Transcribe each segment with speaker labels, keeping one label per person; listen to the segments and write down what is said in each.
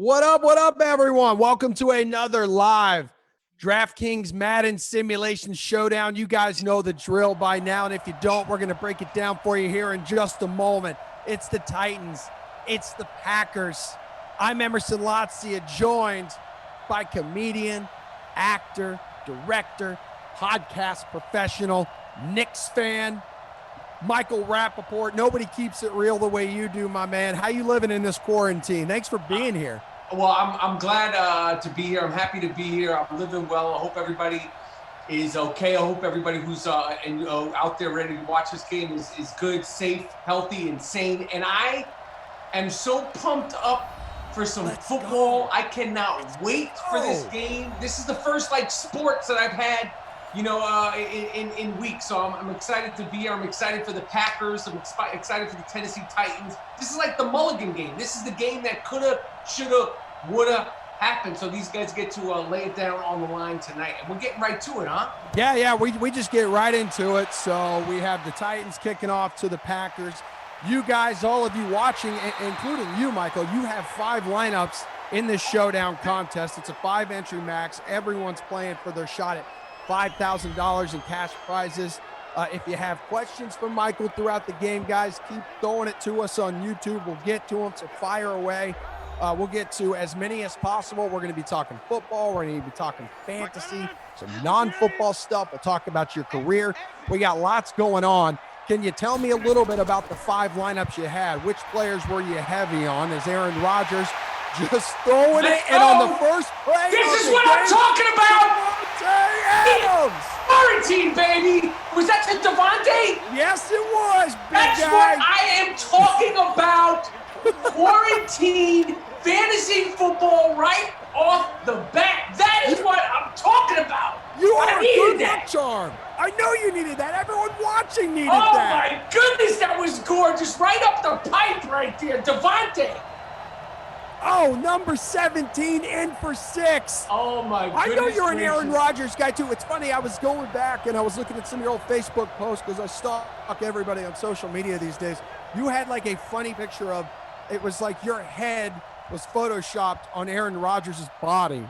Speaker 1: What up, everyone? Welcome to another live DraftKings Madden Simulation Showdown. You guys know the drill by now, and if you don't, we're going to break it down for you here in just a moment. It's the Titans. It's the Packers. I'm Emerson Latzia, joined by comedian, actor, director, podcast professional, Knicks fan, Michael Rapaport. Nobody keeps it real the way you do, my man. How you living in this quarantine? Thanks for being here.
Speaker 2: Well, I'm glad to be here. I'm happy to be here. I'm living well. I hope everybody is okay. I hope everybody who's out there ready to watch this game is good, safe, healthy, and sane. And I am so pumped up for some football. I cannot wait for this game. This is the first sports that I've had, in weeks. So I'm excited to be here. I'm excited for the Packers. I'm excited for the Tennessee Titans. This is like the mulligan game. This is the game that coulda, shoulda, woulda happened. So these guys get to lay it down on the line tonight. And we're getting right to it, huh?
Speaker 1: Yeah. We just get right into it. So we have the Titans kicking off to the Packers. You guys, all of you watching, including you, Michael, you have 5 lineups in this showdown contest. It's a 5-entry max. Everyone's playing for their shot at $5,000 in cash prizes. If you have questions for Michael throughout the game, guys, keep throwing it to us on YouTube. We'll get to them, so fire away. We'll get to as many as possible. We're going to be talking football. We're going to be talking fantasy, some non-football stuff. We'll talk about your career. We got lots going on. Can you tell me a little bit about the 5 lineups you had? Which players were you heavy on? Is Aaron Rodgers just throwing it? And on the first play,
Speaker 2: this is what I'm talking about!
Speaker 1: Adams.
Speaker 2: Quarantine, baby! Was that to Devontae?
Speaker 1: Yes, it was, big
Speaker 2: That's
Speaker 1: guy.
Speaker 2: what I am talking about. Quarantine fantasy football right off the bat. That is what I'm talking about.
Speaker 1: You are a good
Speaker 2: that.
Speaker 1: luck charm. I know you needed that. Everyone watching needed
Speaker 2: that.
Speaker 1: that.
Speaker 2: Oh, my goodness, that was gorgeous. Right up the pipe right there. Devontae.
Speaker 1: Oh, number 17 in for 6.
Speaker 2: Oh, my goodness.
Speaker 1: I know you're an Aaron
Speaker 2: gracious.
Speaker 1: Rodgers guy, too. It's funny. I was going back, and I was looking at some of your old Facebook posts because I stalk everybody on social media these days. You had, a funny picture of, it was like your head was photoshopped on Aaron Rodgers' body.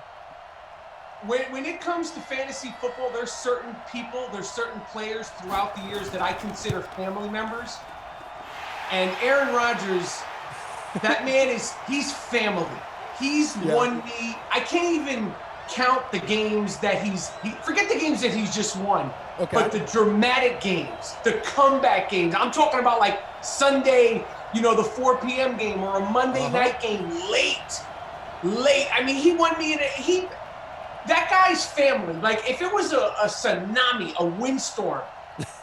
Speaker 2: When it comes to fantasy football, there's certain people, there's certain players throughout the years that I consider family members. And Aaron Rodgers, that man he's family. He's won me. I can't even count the games that forget the games that he's just won. Okay. But the dramatic games, the comeback games. I'm talking about Sunday, the 4 p.m. game or a Monday night game late. I mean, he won me that guy's family. If it was a tsunami, a windstorm,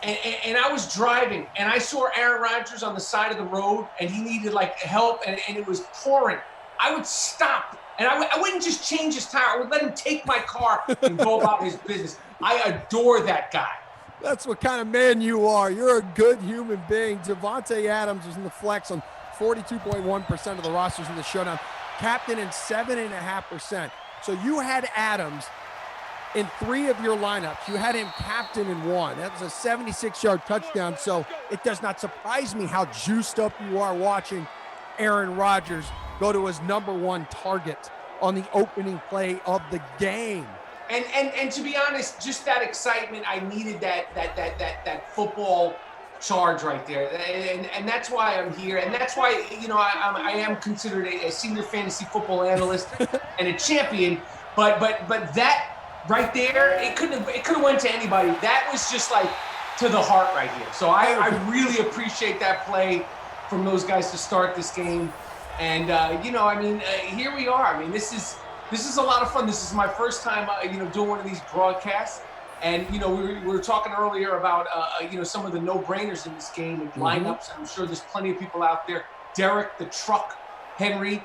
Speaker 2: and I was driving and I saw Aaron Rodgers on the side of the road and he needed help and it was pouring, I would stop and I wouldn't just change his tire. I would let him take my car and go about his business. I adore that guy.
Speaker 1: That's what kind of man you are. You're a good human being. Devontae Adams was in the flex on 42.1% of the rosters in the showdown, captain in 7.5%. So you had Adams in 3 of your lineups. You had him captain in 1. That was a 76-yard touchdown. So it does not surprise me how juiced up you are watching Aaron Rodgers go to his number 1 target on the opening play of the game.
Speaker 2: And to be honest, just that excitement, I needed that football charge right there, and that's why I'm here, and that's why I am considered a senior fantasy football analyst and a champion. But that right there, it could have went to anybody. That was just to the heart right here. So I really appreciate that play from those guys to start this game, and here we are. I mean, this is a lot of fun. This is my first time, doing one of these broadcasts. And, we were talking earlier about, some of the no-brainers in this game and lineups. I'm sure there's plenty of people out there. Derek the Truck Henry,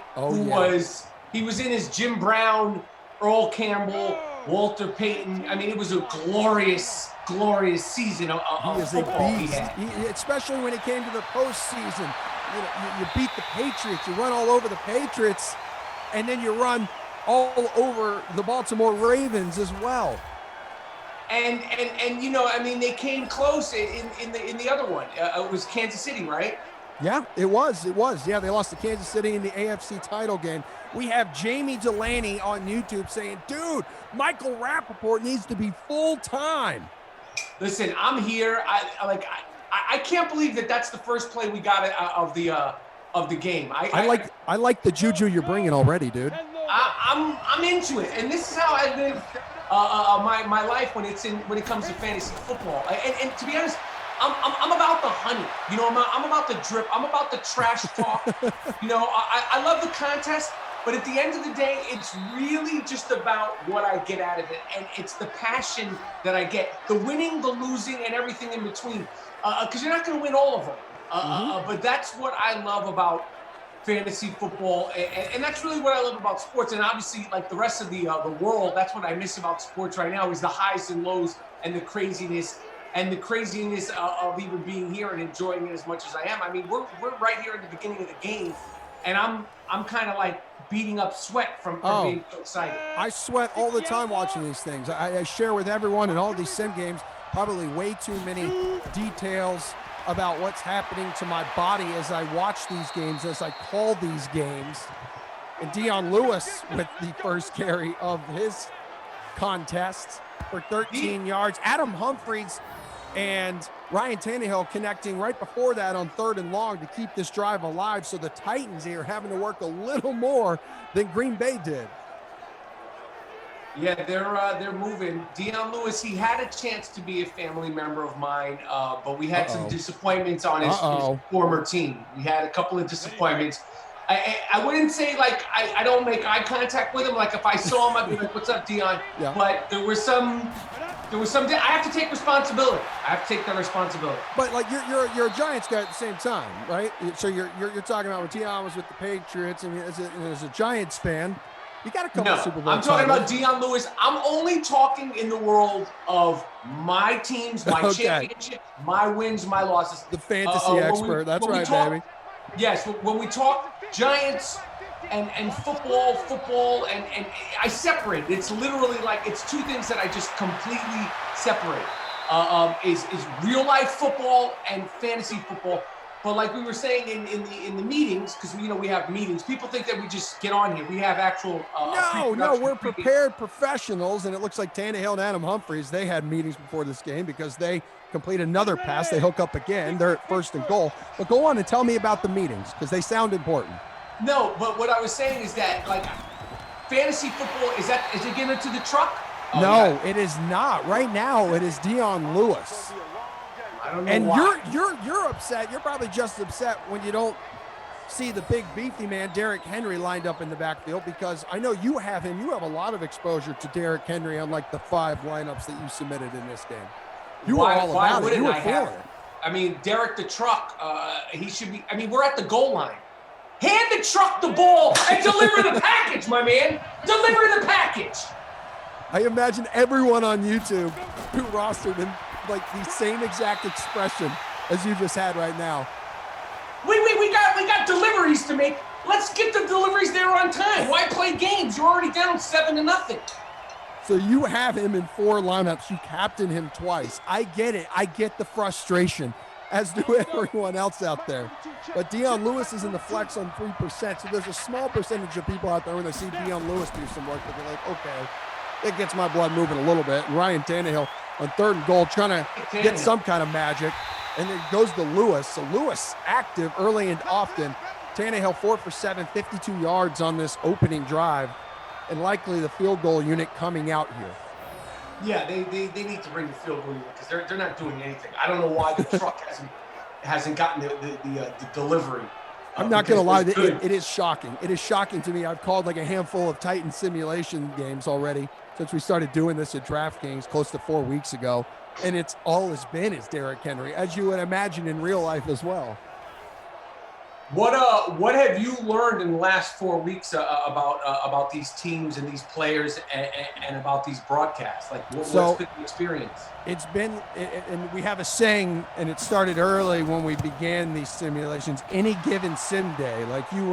Speaker 2: he was in his Jim Brown, Earl Campbell, Walter Payton. I mean, it was a glorious, glorious season of football he had.
Speaker 1: Especially when it came to the postseason. You beat the Patriots. You run all over the Patriots. And then you run all over the Baltimore Ravens as well.
Speaker 2: And they came close in the other one. It was Kansas City, right?
Speaker 1: Yeah, it was. It was. Yeah, they lost to Kansas City in the AFC title game. We have Jamie Delaney on YouTube saying, dude, Michael Rapaport needs to be full-time.
Speaker 2: Listen, I'm here. I can't believe that that's the first play we got of the game.
Speaker 1: I like the juju you're bringing already, dude.
Speaker 2: I'm into it, and this is how I live my life when it comes to fantasy football. And to be honest, I'm about the honey. You know, I'm about the drip. I'm about the trash talk. You know, I love the contest, but at the end of the day, it's really just about what I get out of it, and it's the passion that I get, the winning, the losing, and everything in between. Because you're not going to win all of them. But that's what I love about fantasy football, and that's really what I love about sports. And obviously, like the rest of the world, that's what I miss about sports right now is the highs and lows and the craziness of even being here and enjoying it as much as I am. I mean, we're right here at the beginning of the game, and I'm kind of like beating up sweat from being so excited.
Speaker 1: I sweat all the time watching these things. I share with everyone in all these sim games probably way too many details about what's happening to my body as I watch these games, as I call these games. And Dion Lewis with the first carry of his contest for 13 yards. Adam Humphries and Ryan Tannehill connecting right before that on 3rd and long to keep this drive alive. So the Titans here having to work a little more than Green Bay did.
Speaker 2: Yeah, they're moving. Dion Lewis, he had a chance to be a family member of mine, but we had some disappointments on his former team. We had a couple of disappointments. I wouldn't say like I don't make eye contact with him. Like if I saw him, I'd be like, "What's up, Dion?" Yeah. But there was some. I have to take responsibility. I have to take that responsibility.
Speaker 1: But like you're a Giants guy at the same time, right? So you're talking about when Dion was with the Patriots and as a Giants fan. You got a couple of Super Bowl
Speaker 2: I'm talking about Dion Lewis. I'm only talking in the world of my teams, my championships, my wins, my losses.
Speaker 1: The fantasy expert. That's right, baby.
Speaker 2: Yes, when we talk Giants and football, and I separate. It's literally like it's two things that I just completely separate. Is real life football and fantasy football. But like we were saying in the meetings, because we have meetings. People think that we just get on here. We have actual.
Speaker 1: No, we're prepared professionals, and it looks like Tannehill and Adam Humphries, they had meetings before this game because they complete another pass. They hook up again. They're at 1st and goal. But go on and tell me about the meetings because they sound important.
Speaker 2: No, but what I was saying is that like fantasy football is it getting into the truck?
Speaker 1: No, it is not. Right now, it is Dion Lewis.
Speaker 2: I don't know
Speaker 1: and
Speaker 2: why.
Speaker 1: you're upset. You're probably just upset when you don't see the big beefy man Derrick Henry lined up in the backfield because I know you have him. You have a lot of exposure to Derrick Henry on like the 5 lineups that you submitted in this game. You were all about it. You were feeling it.
Speaker 2: I mean, Derrick the truck. He should be. I mean, we're at the goal line. Hand the truck the ball and deliver the package, my man. Deliver the package.
Speaker 1: I imagine everyone on YouTube who rostered him like the same exact expression as you just had right now.
Speaker 2: We got deliveries to make. Let's get the deliveries there on time. Why play games? You're already down 7-0.
Speaker 1: So you have him in 4 lineups. You captain him twice. I get it. I get the frustration, as do everyone else out there. But Dion Lewis is in the flex on 3%. So there's a small percentage of people out there when they see Dion Lewis do some work, but they're like, okay, it gets my blood moving a little bit. And Ryan Tannehill on 3rd and goal, trying to get some kind of magic. And then goes to Lewis. So Lewis active early and often. Tannehill 4 for 7, 52 yards on this opening drive. And likely the field goal unit coming out here.
Speaker 2: Yeah, they need to bring the field goal unit because they're not doing anything. I don't know why the truck hasn't gotten the delivery.
Speaker 1: I'm not going to lie, it is shocking. It is shocking to me. I've called like a handful of Titan simulation games already since we started doing this at DraftKings close to 4 weeks ago. And it's all it's been is Derrick Henry, as you would imagine in real life as well.
Speaker 2: What have you learned in the last 4 weeks about these teams and these players and about these broadcasts? Like, what's been the experience?
Speaker 1: It's been, and we have a saying, and it started early when we began these simulations. Any given sim day, like you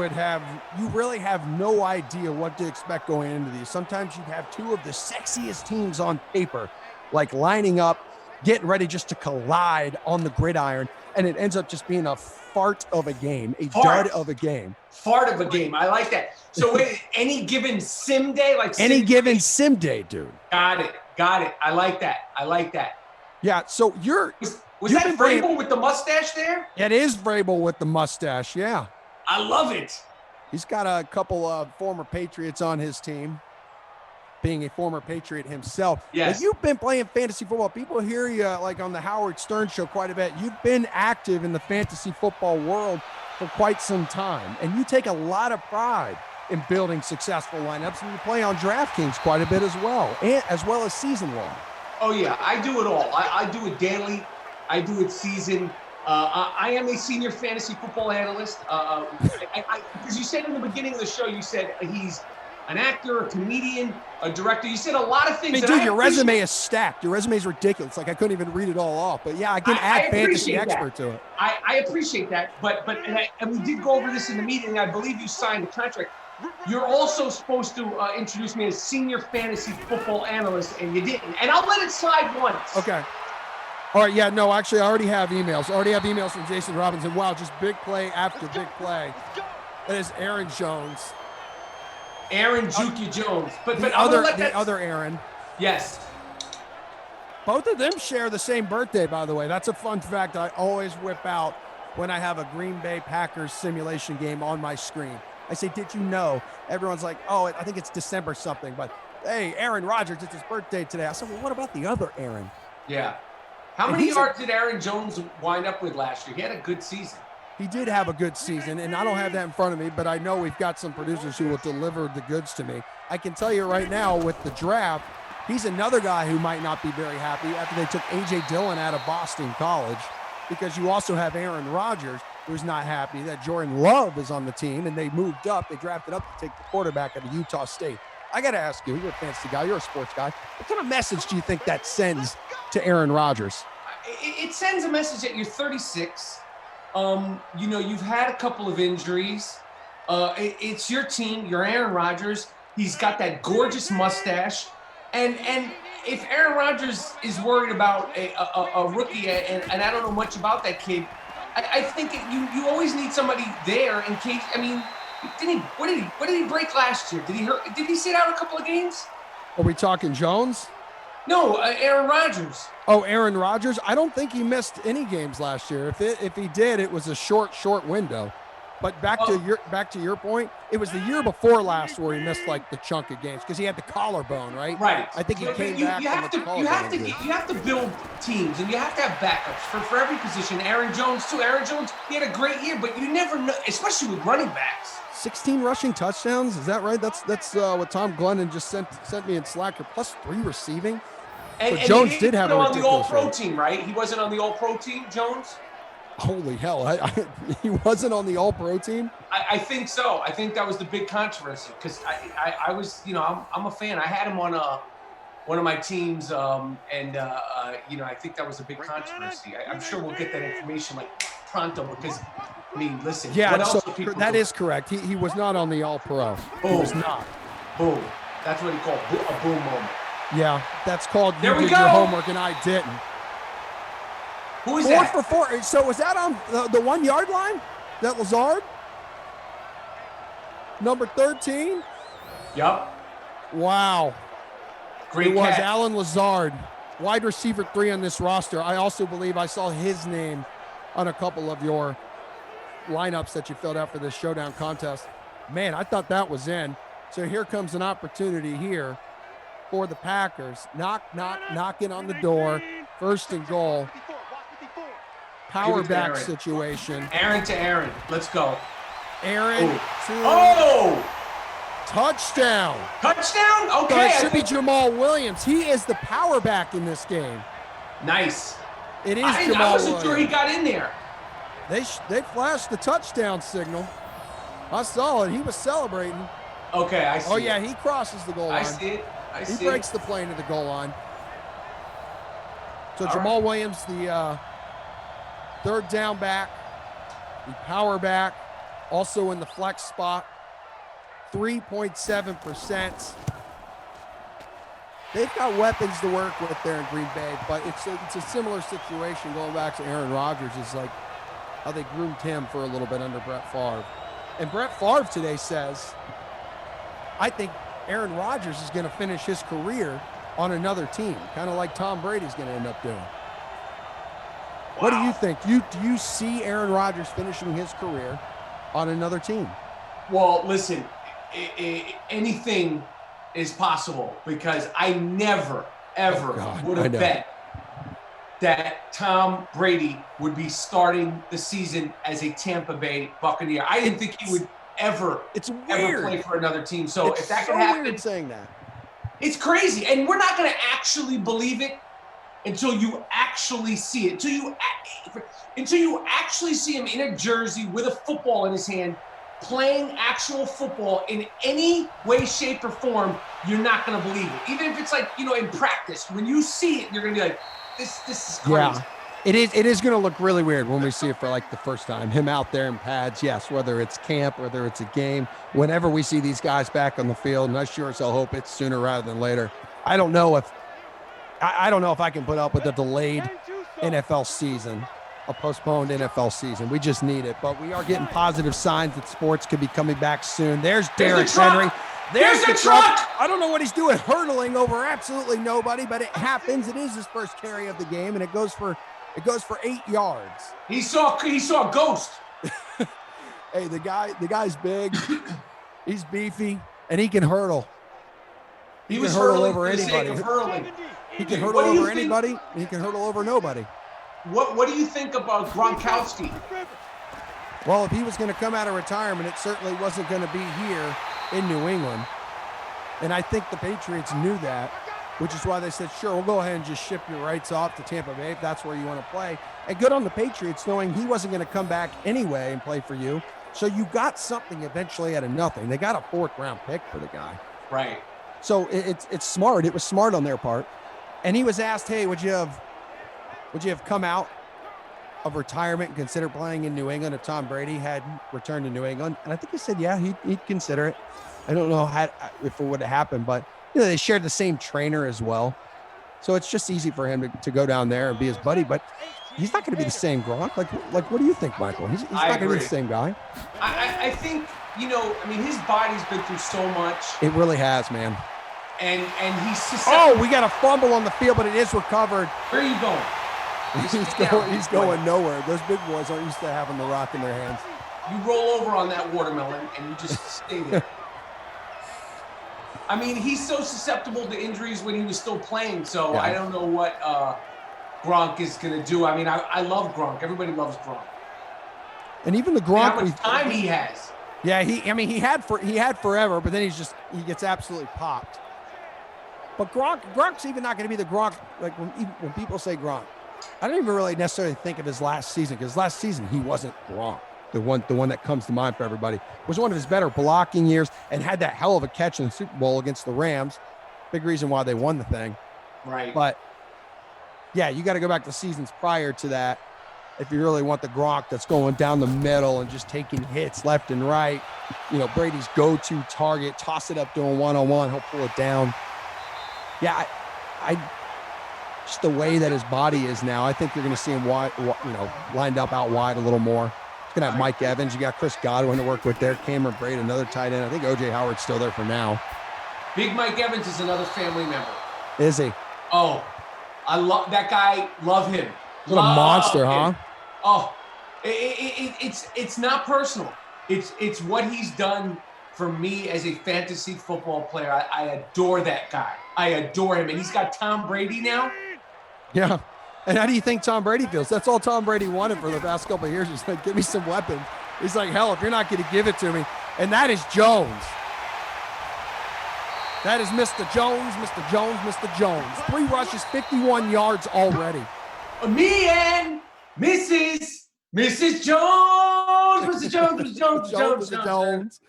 Speaker 1: really have no idea what to expect going into these. Sometimes you have 2 of the sexiest teams on paper, like lining up getting ready just to collide on the gridiron, and it ends up just being a fart of a game, a dud of a game.
Speaker 2: Fart of a game. I like that. So wait, any given sim day, like
Speaker 1: any given sim day, dude.
Speaker 2: Got it. I like that.
Speaker 1: Yeah. So
Speaker 2: was that Vrabel with the mustache there?
Speaker 1: It is Vrabel with the mustache. Yeah.
Speaker 2: I love it.
Speaker 1: He's got a couple of former Patriots on his team, being a former Patriot himself.
Speaker 2: Yes.
Speaker 1: But you've been playing fantasy football. People hear you like on the Howard Stern show quite a bit. You've been active in the fantasy football world for quite some time, and you take a lot of pride in building successful lineups, and you play on DraftKings quite a bit as well, and as well as season long.
Speaker 2: Oh yeah, I do it all. I do it daily. I do it season. I am a senior fantasy football analyst. Because you said in the beginning of the show, you said he's an actor, a comedian, a director. You said a lot of things.
Speaker 1: Hey, dude, your resume is stacked. Your resume is ridiculous. Like, I couldn't even read it all off. But yeah, I can add fantasy expert to it.
Speaker 2: I appreciate that. But we did go over this in the meeting. I believe you signed a contract. You're also supposed to introduce me as senior fantasy football analyst, and you didn't. And I'll let it slide once.
Speaker 1: Okay. All right, yeah, no, actually, I already have emails. I already have emails from Jason Robinson. Wow, just big play after big play. That is Aaron Jones.
Speaker 2: Aaron Juki Jones. But
Speaker 1: the other Aaron.
Speaker 2: Yes.
Speaker 1: Both of them share the same birthday, by the way. That's a fun fact I always whip out when I have a Green Bay Packers simulation game on my screen. I say, did you know? Everyone's like, oh, I think it's December something. But, hey, Aaron Rodgers, it's his birthday today. I said, well, what about the other Aaron?
Speaker 2: Yeah. How many yards did Aaron Jones wind up with last year? He had a good season.
Speaker 1: He did have a good season, and I don't have that in front of me, but I know we've got some producers who will deliver the goods to me. I can tell you right now with the draft, he's another guy who might not be very happy after they took A.J. Dillon out of Boston College, because you also have Aaron Rodgers, who's not happy that Jordan Love is on the team, and they moved up. They drafted up to take the quarterback out of Utah State. I got to ask you, you're a fantasy guy, you're a sports guy. What kind of message do you think that sends to Aaron Rodgers?
Speaker 2: It sends a message that you're 36. You've had a couple of injuries. It's your team. You're Aaron Rodgers. He's got that gorgeous mustache. And if Aaron Rodgers is worried about a rookie, and I don't know much about that kid, I think you always need somebody there in case. I mean, what did he break last year? Did he sit out a couple of games?
Speaker 1: Are we talking Jones?
Speaker 2: No, Aaron Rodgers.
Speaker 1: Oh, Aaron Rodgers. I don't think he missed any games last year. If he did, it was a short window. But back to your point, it was the year before last where he missed like the chunk of games because he had the collarbone, right?
Speaker 2: Right.
Speaker 1: I think he came back.
Speaker 2: You have to build teams, and you have to have backups for every position. Aaron Jones too. Aaron Jones, he had a great year, but you never know, especially with running backs.
Speaker 1: 16 rushing touchdowns. Is that right? That's what Tom Glennon just sent me in Slacker. Plus 3 receiving.
Speaker 2: And
Speaker 1: Jones did have
Speaker 2: on the All-Pro team, right? He wasn't on the All-Pro team, Jones?
Speaker 1: Holy hell. He wasn't on the All-Pro team?
Speaker 2: I think so. I think that was the big controversy because I was, I'm a fan. I had him on one of my teams, I think that was a big controversy. I'm sure we'll get that information like pronto because, I mean, listen.
Speaker 1: Yeah, so that is correct. He was not on the All-Pro. He was not.
Speaker 2: Boom. That's what he called a boom moment.
Speaker 1: Yeah, that's called you did your homework and I didn't.
Speaker 2: Who is that?
Speaker 1: 4 for 4. So was that on the 1 yard line? That Lazard? Number 13?
Speaker 2: Yep.
Speaker 1: Wow.
Speaker 2: Great
Speaker 1: It was
Speaker 2: catch.
Speaker 1: Alan Lazard, wide receiver 3 on this roster. I also believe I saw his name on a couple of your lineups that you filled out for this showdown contest. Man, I thought that was in. So here comes an opportunity here for the Packers. Knocking on the door. 1st and goal. Power back situation.
Speaker 2: Aaron to Aaron. Let's go.
Speaker 1: Aaron to touchdown.
Speaker 2: Touchdown? Okay.
Speaker 1: So it should be Jamal Williams. He is the power back in this game.
Speaker 2: Nice.
Speaker 1: It is Jamal Williams.
Speaker 2: I wasn't sure he got in there.
Speaker 1: They flashed the touchdown signal. I saw it. He was celebrating.
Speaker 2: Okay, I see.
Speaker 1: Oh, yeah, he crosses the goal line.
Speaker 2: I see it.
Speaker 1: He breaks the plane to the goal line. So Jamal Williams, the 3rd down back, the power back, also in the flex spot, 3.7%. They've got weapons to work with there in Green Bay, but it's a similar situation going back to Aaron Rodgers. Is like how they groomed him for a little bit under Brett Favre. And Brett Favre today says, I think Aaron Rodgers is going to finish his career on another team, kind of like Tom Brady's going to end up doing. Wow. What do you think? Do you see Aaron Rodgers finishing his career on another team?
Speaker 2: Well, listen, anything is possible because I never, ever would have bet that Tom Brady would be starting the season as a Tampa Bay Buccaneer. I didn't think he would ever play for another team. So if that could happen,
Speaker 1: weird saying that.
Speaker 2: It's crazy. And we're not going to actually believe it until you actually see it. Until you actually see him in a jersey with a football in his hand, playing actual football in any way, shape, or form, you're not going to believe it. Even if it's like, in practice, when you see it, you're going to be like, this is crazy.
Speaker 1: Yeah, it is going to look really weird when we see it for like the first time. Him out there in pads, yes, whether it's camp, whether it's a game, whenever we see these guys back on the field, and I sure as hell hope it's sooner rather than later. I don't know if I can put up with a delayed NFL season, a postponed NFL season. We just need it, but we are getting positive signs that sports could be coming back soon. There's Derrick Henry.
Speaker 2: There's the truck.
Speaker 1: I don't know what he's doing, hurtling over absolutely nobody, but it happens. It is his first carry of the game, and it goes for 8 yards.
Speaker 2: He saw a ghost.
Speaker 1: Hey, the guy's big. He's beefy, and he can hurdle.
Speaker 2: He can hurdle over anybody.
Speaker 1: He can hurdle over anybody. He can hurdle over nobody.
Speaker 2: What do you think about Gronkowski?
Speaker 1: Well, if he was going to come out of retirement, it certainly wasn't going to be here in New England. And I think the Patriots knew that, which is why they said, sure, we'll go ahead and just ship your rights off to Tampa Bay if that's where you want to play. And good on the Patriots knowing he wasn't going to come back anyway and play for you. So you got something eventually out of nothing. They got a 4th-round pick for the guy.
Speaker 2: Right.
Speaker 1: So it's smart. It was smart on their part. And he was asked, hey, would you have come out of retirement and consider playing in New England if Tom Brady had returned to New England? And I think he said, yeah, he'd consider it. I don't know if it would have happened, but they shared the same trainer as well. So it's just easy for him to go down there and be his buddy, but he's not going to be the same Gronk. Like what do you think, Michael? He's not going to be the same guy.
Speaker 2: I think, his body's been through so much.
Speaker 1: It really has, man.
Speaker 2: And he's susceptible.
Speaker 1: Oh, we got a fumble on the field, but it is recovered.
Speaker 2: Where are you going?
Speaker 1: He's going nowhere. Those big boys aren't used to having the rock in their hands.
Speaker 2: You roll over on that watermelon and you just stay there. He's so susceptible to injuries when he was still playing, so yeah. I don't know what Gronk is going to do. I love Gronk. Everybody loves Gronk.
Speaker 1: And even the Gronk,
Speaker 2: how much time he has.
Speaker 1: Yeah, he had forever, but then he gets absolutely popped. But Gronk's even not going to be the Gronk, like when people say Gronk, I don't even really necessarily think of his last season, because last season he wasn't Gronk. The one that comes to mind for everybody. It was one of his better blocking years and had that hell of a catch in the Super Bowl against the Rams. Big reason why they won the thing.
Speaker 2: Right.
Speaker 1: But yeah, you got to go back to seasons prior to that if you really want the Gronk that's going down the middle and just taking hits left and right. Brady's go-to target, toss it up to him one-on-one, he'll pull it down. Yeah, I just the way that his body is now, I think you're going to see him wide, lined up out wide a little more. He's going to have Mike Evans. You got Chris Godwin to work with there. Cameron Braid, another tight end. I think O.J. Howard's still there for now.
Speaker 2: Big Mike Evans is another family member.
Speaker 1: Is he?
Speaker 2: Oh, I love that guy. Love him.
Speaker 1: What a monster, huh?
Speaker 2: Oh, it's not personal. It's what he's done for me as a fantasy football player. I adore that guy. I adore him. And he's got Tom Brady now.
Speaker 1: Yeah. And how do you think Tom Brady feels? That's all Tom Brady wanted for the past couple of years. He's like, give me some weapons. He's like, hell, if you're not going to give it to me. And that is Jones. That is Mr. Jones, Mr. Jones, Mr. Jones. 3 rushes, 51 yards already.
Speaker 2: Me and Mrs. Jones. Mr. Jones, Mr. Jones.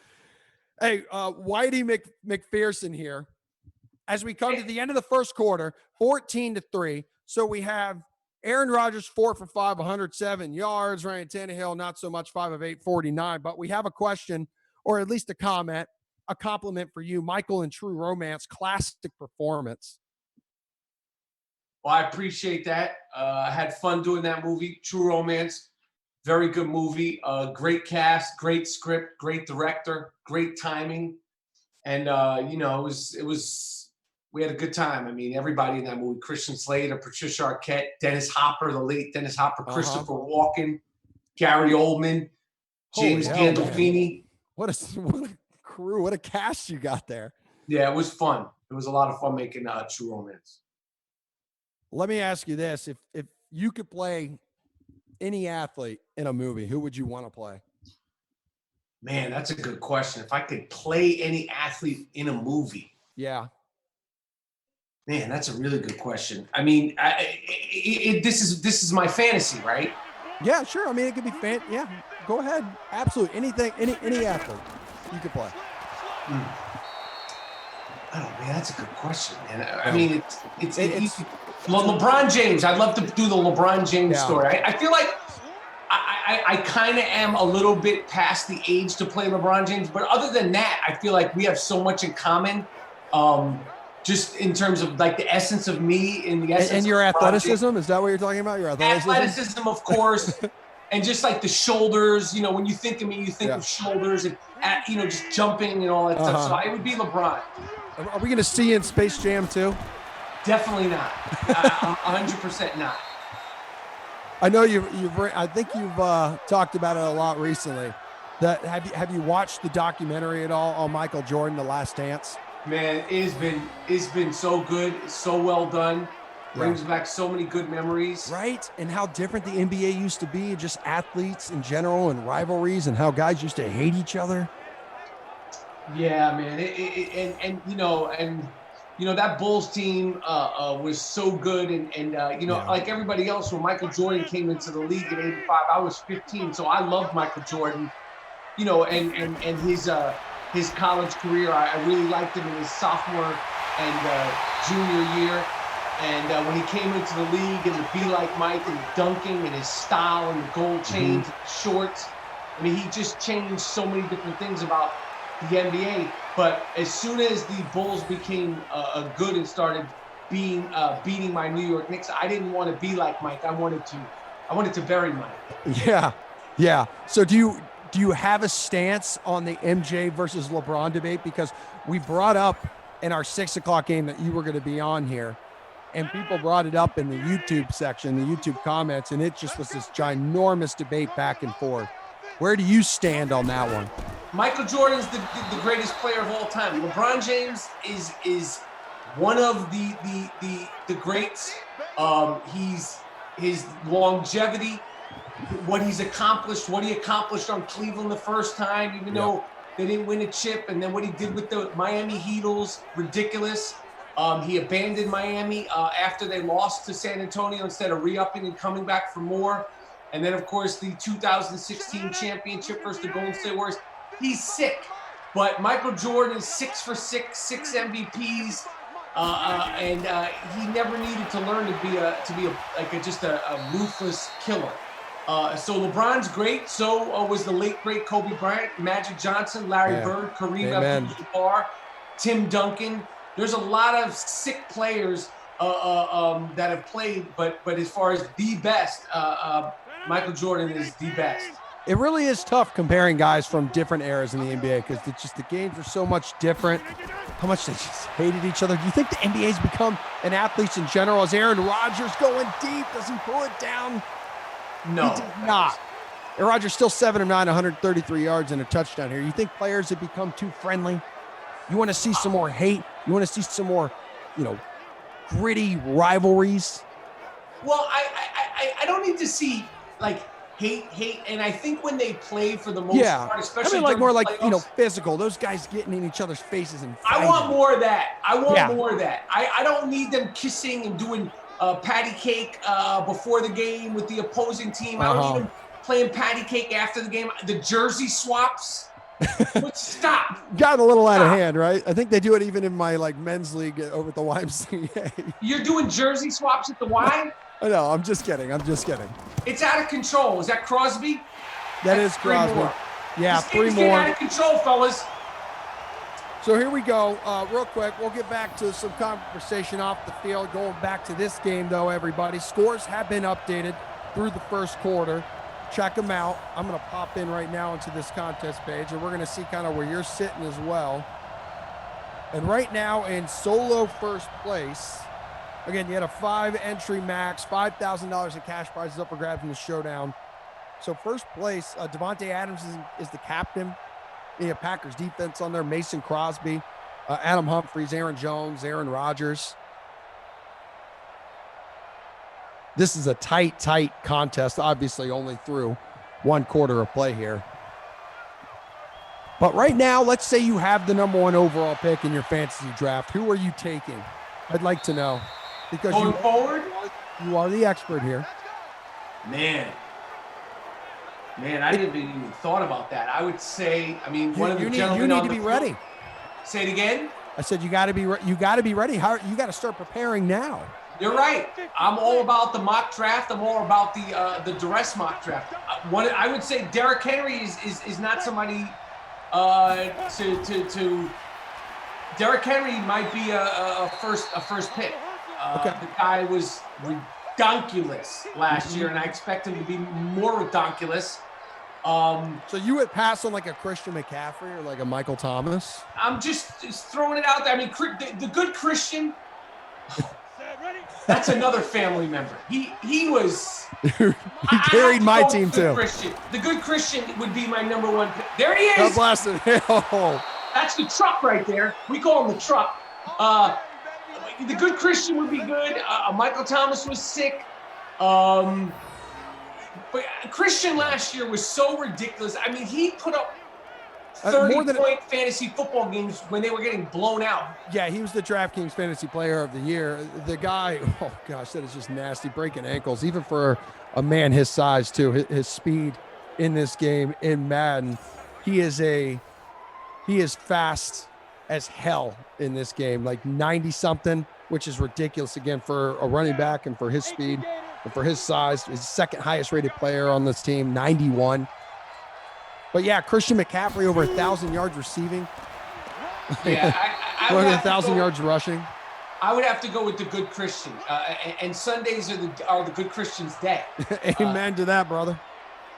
Speaker 1: Hey, Whitey McPherson here. As we come to the end of the first quarter, 14-3. So we have Aaron Rodgers 4 for 5, 107 yards. Ryan Tannehill, not so much, 5 of 8, 49. But we have a question, or at least a comment, a compliment for you. Michael and True Romance, classic performance.
Speaker 2: Well, I appreciate that. I had fun doing that movie, True Romance. Very good movie. Great cast, great script, great director, great timing, and we had a good time. I mean, everybody in that movie: Christian Slater, Patricia Arquette, Dennis Hopper, the late Dennis Hopper, Christopher Walken, Gary Oldman, James Gandolfini.
Speaker 1: What a crew! What a cast you got there.
Speaker 2: Yeah, it was fun. It was a lot of fun making True Romance.
Speaker 1: Let me ask you this: if you could play any athlete in a movie, who would you want to play?
Speaker 2: Man, that's a good question. If I could play any athlete in a movie.
Speaker 1: Yeah.
Speaker 2: Man, that's a really good question. I mean, this is my fantasy, right?
Speaker 1: Yeah, sure. I mean, it could be Yeah, go ahead. Absolutely. Anything, any athlete you could play.
Speaker 2: Oh man, that's a good question, man. I mean, it's LeBron James. I'd love to do the LeBron James story. I feel like I kind of am a little bit past the age to play LeBron James, but other than that, I feel like we have so much in common. Just in terms of like the essence of me and the essence
Speaker 1: and your
Speaker 2: of
Speaker 1: athleticism. James. Is that what you're talking about? Your
Speaker 2: athleticism, of course, and just like the shoulders. You know, when you think of me, you think of shoulders and just jumping and all that stuff. So it would be LeBron.
Speaker 1: Are we going to see you in Space Jam too?
Speaker 2: Definitely not. 100% not.
Speaker 1: I know I think you've talked about it a lot recently. Have you watched the documentary at all on Michael Jordan, The Last Dance?
Speaker 2: Man, it's been so good, so well done. Brings back so many good memories.
Speaker 1: Right, and how different the NBA used to be, just athletes in general and rivalries, and how guys used to hate each other.
Speaker 2: Yeah, man, that Bulls team was so good, and like everybody else, when Michael Jordan came into the league in '85, I was 15, so I loved Michael Jordan. And his college career, I really liked him in his sophomore and junior year. And when he came into the league and the Be Like Mike and the dunking and his style and the gold chains and the shorts, I mean, he just changed so many different things about the NBA. But as soon as the Bulls became good and started beating my New York Knicks, I didn't want to be like Mike. I wanted to bury Mike.
Speaker 1: Yeah. So do you have a stance on the MJ versus LeBron debate? Because we brought up in our 6 o'clock game that you were going to be on here, and people brought it up in the YouTube section, the YouTube comments, and it just was this ginormous debate back and forth. Where do you stand on that one?
Speaker 2: Michael Jordan's the greatest player of all time. LeBron James is one of the greats. His longevity, what he accomplished on Cleveland the first time, even though they didn't win a chip, and then what he did with the Miami Heatles, ridiculous. He abandoned Miami after they lost to San Antonio instead of re-upping and coming back for more. And then, of course, the 2016 championship versus the Golden State Warriors. He's sick, but Michael Jordan is 6 for 6 MVPs, and he never needed to learn to be just a ruthless killer. So LeBron's great. So was the late great Kobe Bryant, Magic Johnson, Larry Bird, Kareem Abdul-Jabbar, Tim Duncan. There's a lot of sick players that have played, but as far as the best, Michael Jordan is the best.
Speaker 1: It really is tough comparing guys from different eras in the NBA because the games are so much different, how much they just hated each other. Do you think the NBA's become, and athletes in general, is Aaron Rodgers going deep? Does he pull it down?
Speaker 2: No.
Speaker 1: He did not. Aaron Rodgers still 7 of 9, 133 yards and a touchdown here. You think players have become too friendly? You want to see some more hate? You want to see some more, gritty rivalries?
Speaker 2: Well, I don't need to see like hate, and I think when they play for the most part, especially
Speaker 1: more like playoffs, physical. Those guys getting in each other's faces and fighting.
Speaker 2: I want more of that. More of that. I don't need them kissing and doing patty cake before the game with the opposing team. I don't need them playing patty cake after the game. The jersey swaps. Stop.
Speaker 1: Got a little out of hand, right? I think they do it even in my men's league over at the YMCA.
Speaker 2: You're doing jersey swaps at the Y?
Speaker 1: No, I'm just kidding.
Speaker 2: It's out of control. Is that Crosby?
Speaker 1: That's Crosby. Yeah,
Speaker 2: this 3 more. Out of control, fellas.
Speaker 1: So here we go. Real quick, we'll get back to some conversation off the field. Going back to this game, though, everybody. Scores have been updated through the first quarter. Check them out. I'm going to pop in right now into this contest page, and we're going to see kind of where you're sitting as well. And right now in solo first place, again, you had a 5-entry max, $5,000 in cash prizes up for grabs in the showdown. So first place, Davante Adams is the captain. You have Packers defense on there, Mason Crosby, Adam Humphries, Aaron Jones, Aaron Rodgers. This is a tight contest, obviously only through one quarter of play here. But right now, let's say you have the number 1 overall pick in your fantasy draft. Who are you taking? I'd like to know. Because
Speaker 2: going forward,
Speaker 1: you are the expert here.
Speaker 2: Man, I didn't even thought about that. I would say, I mean, one of the gentlemen
Speaker 1: you need to be ready.
Speaker 2: Say it again.
Speaker 1: I said you got to be ready. You got to start preparing now.
Speaker 2: You're right. I'm all about the mock draft. I'm all about the duress mock draft. I would say Derrick Henry is not somebody to. Derrick Henry might be a first pick.
Speaker 1: Okay.
Speaker 2: The guy was redonkulous last year, and I expect him to be more redonkulous.
Speaker 1: So you would pass on like a Christian McCaffrey or like a Michael Thomas?
Speaker 2: I'm just throwing it out there. I mean, the good Christian, that's another family member. He was.
Speaker 1: He carried my team too.
Speaker 2: Christian. The good Christian would be my number 1 pick. There he is.
Speaker 1: God bless him. Oh.
Speaker 2: That's the truck right there. We call him the truck. The good Christian would be good. Michael Thomas was sick. But Christian last year was so ridiculous. I mean, he put up 30-point fantasy football games when they were getting blown out.
Speaker 1: Yeah, he was the DraftKings Fantasy Player of the Year. The guy, oh gosh, that is just nasty, breaking ankles, even for a man his size too. His speed in this game in Madden, he is fast as hell in this game, like 90-something, which is ridiculous again for a running back and for his speed and for his size. He's the second highest rated player on this team, 91. But yeah, Christian McCaffrey over 1,000 yards receiving.
Speaker 2: Yeah, I
Speaker 1: over 1,000 yards rushing.
Speaker 2: I would have to go with the good Christian, and Sundays are the good Christian's day.
Speaker 1: Amen to that, brother.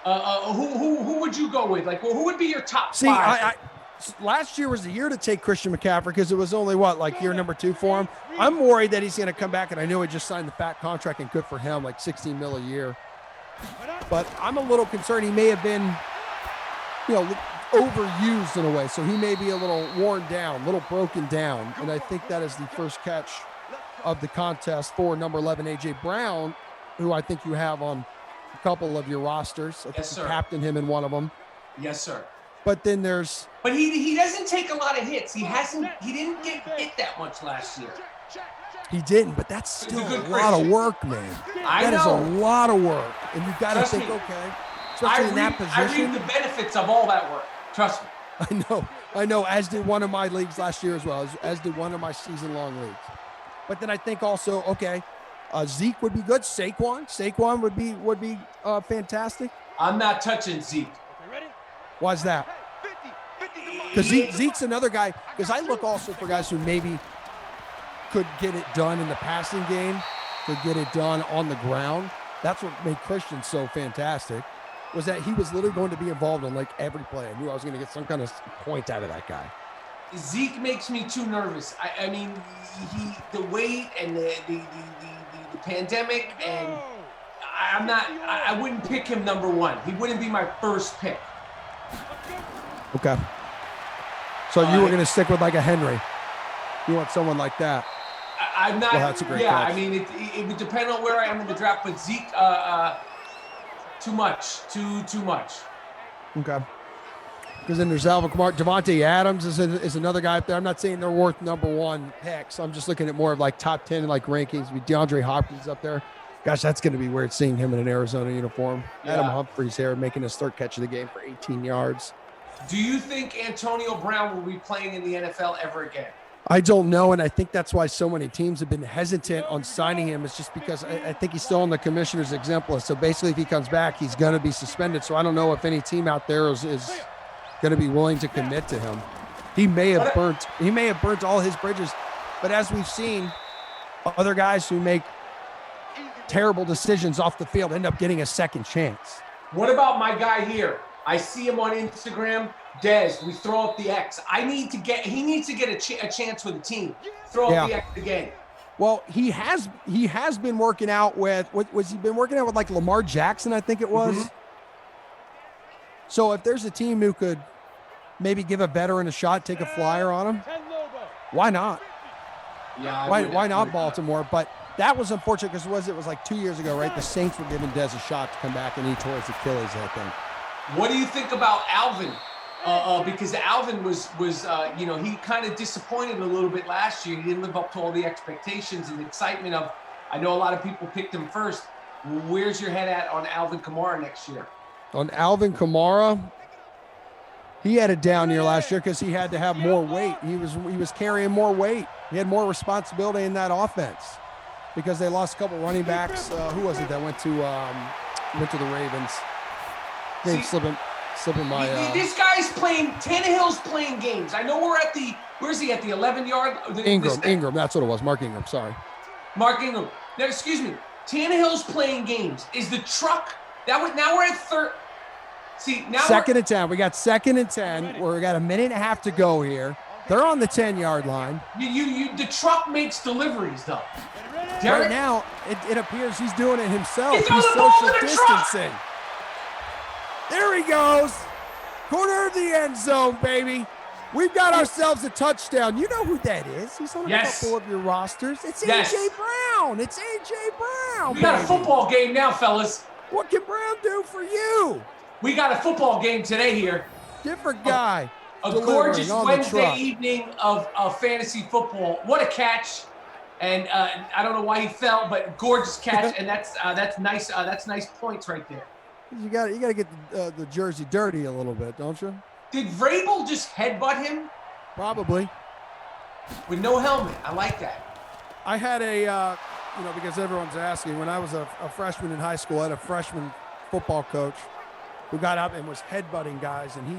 Speaker 2: Who would you go with? Like, well, who would be your top 5?
Speaker 1: See, last year was the year to take Christian McCaffrey because it was only year number 2 for him. I'm worried that he's going to come back, and I know he just signed the fat contract, and good for him, like $16 million a year. But I'm a little concerned. He may have been, overused in a way, so he may be a little worn down, a little broken down. And I think that is the first catch of the contest for number 11, A.J. Brown, who I think you have on a couple of your rosters. I think you captained him in one of them.
Speaker 2: Yes, sir.
Speaker 1: But then
Speaker 2: But he doesn't take a lot of hits. He didn't get hit that much last year.
Speaker 1: He didn't, but that's still a lot of work, man. That is a lot of work. And you've got to think, okay, especially in that position.
Speaker 2: I reap the benefits of all that work. Trust me.
Speaker 1: I know, as did one of my leagues last year as well, as did one of my season-long leagues. But then I think also, okay, Zeke would be good. Saquon would be fantastic.
Speaker 2: I'm not touching Zeke.
Speaker 1: Why's that? Because Zeke's another guy, because I look also for guys who maybe could get it done in the passing game, could get it done on the ground. That's what made Christian so fantastic, was that he was literally going to be involved in like every play. I knew I was going to get some kind of point out of that guy.
Speaker 2: Zeke makes me too nervous. I mean, the weight and the pandemic, and I wouldn't pick him number 1. He wouldn't be my first pick.
Speaker 1: Okay. So you were going to stick with like a Henry. You want someone like that.
Speaker 2: I'm not.
Speaker 1: Well, that's a great catch.
Speaker 2: I mean, it would depend on where I am in the draft, but Zeke, too much.
Speaker 1: Okay. Because then there's Alvin Kamara. Davante Adams is another guy up there. I'm not saying they're worth number 1 picks. I'm just looking at more of like top 10 like rankings. With DeAndre Hopkins up there. Gosh, that's going to be weird seeing him in an Arizona uniform. Yeah. Adam Humphries here making his third catch of the game for 18 yards.
Speaker 2: Do you think Antonio Brown will be playing in the NFL ever again?
Speaker 1: I don't know, and I think that's why so many teams have been hesitant on signing him. It's just because I think he's still on the commissioner's exempt list. So basically, if he comes back, he's going to be suspended. So I don't know if any team out there is going to be willing to commit to him. He may have burnt all his bridges, but as we've seen, other guys who make terrible decisions off the field end up getting a second chance.
Speaker 2: What about my guy here? I see him on Instagram. Dez, we throw up the X. He needs to get a chance with the team. Throw up the X again.
Speaker 1: Well, he has been working out with was he been working out with like Lamar Jackson, I think it was. Mm-hmm. So if there's a team who could maybe give a veteran a shot, take a flyer on him, why not?
Speaker 2: Yeah.
Speaker 1: Why not Baltimore? But that was unfortunate because it was like 2 years ago, right? The Saints were giving Dez a shot to come back, and he tore his Achilles, I think.
Speaker 2: What do you think about Alvin? Because Alvin was he kind of disappointed a little bit last year. He didn't live up to all the expectations and excitement of. I know a lot of people picked him first. Where's your head at on Alvin Kamara next year?
Speaker 1: On Alvin Kamara, he had a down year last year because he had to have more weight. He was carrying more weight. He had more responsibility in that offense because they lost a couple running backs. Who was it that went to the Ravens? Slipping my.
Speaker 2: This guy's playing. Tannehill's playing games. I know where's he at the 11-yard?
Speaker 1: Ingram. That's what it was. Mark Ingram. Sorry.
Speaker 2: Mark Ingram. Now, excuse me. Tannehill's playing games. Is the truck now we're at third? See now.
Speaker 1: Second and 10. We got 2nd and 10. We got a minute and a half to go here. They're on the 10-yard line.
Speaker 2: The truck makes deliveries though.
Speaker 1: Right now, it appears he's doing it himself.
Speaker 2: He's
Speaker 1: social distancing. There he goes. Corner of the end zone, baby. We've got ourselves a touchdown. You know who that is. He's on a couple of your rosters. It's A.J. Brown. It's A.J. Brown,
Speaker 2: We got a football game now, fellas.
Speaker 1: What can Brown do for you?
Speaker 2: We got a football game today here.
Speaker 1: Different guy.
Speaker 2: A gorgeous Wednesday evening of fantasy football. What a catch. And I don't know why he fell, but gorgeous catch. And that's nice. That's nice points right there.
Speaker 1: You got to get the jersey dirty a little bit, don't you?
Speaker 2: Did Vrabel just headbutt him?
Speaker 1: Probably.
Speaker 2: With no helmet. I like that.
Speaker 1: I had a, because everyone's asking, when I was a freshman in high school, I had a freshman football coach who got up and was headbutting guys, and he,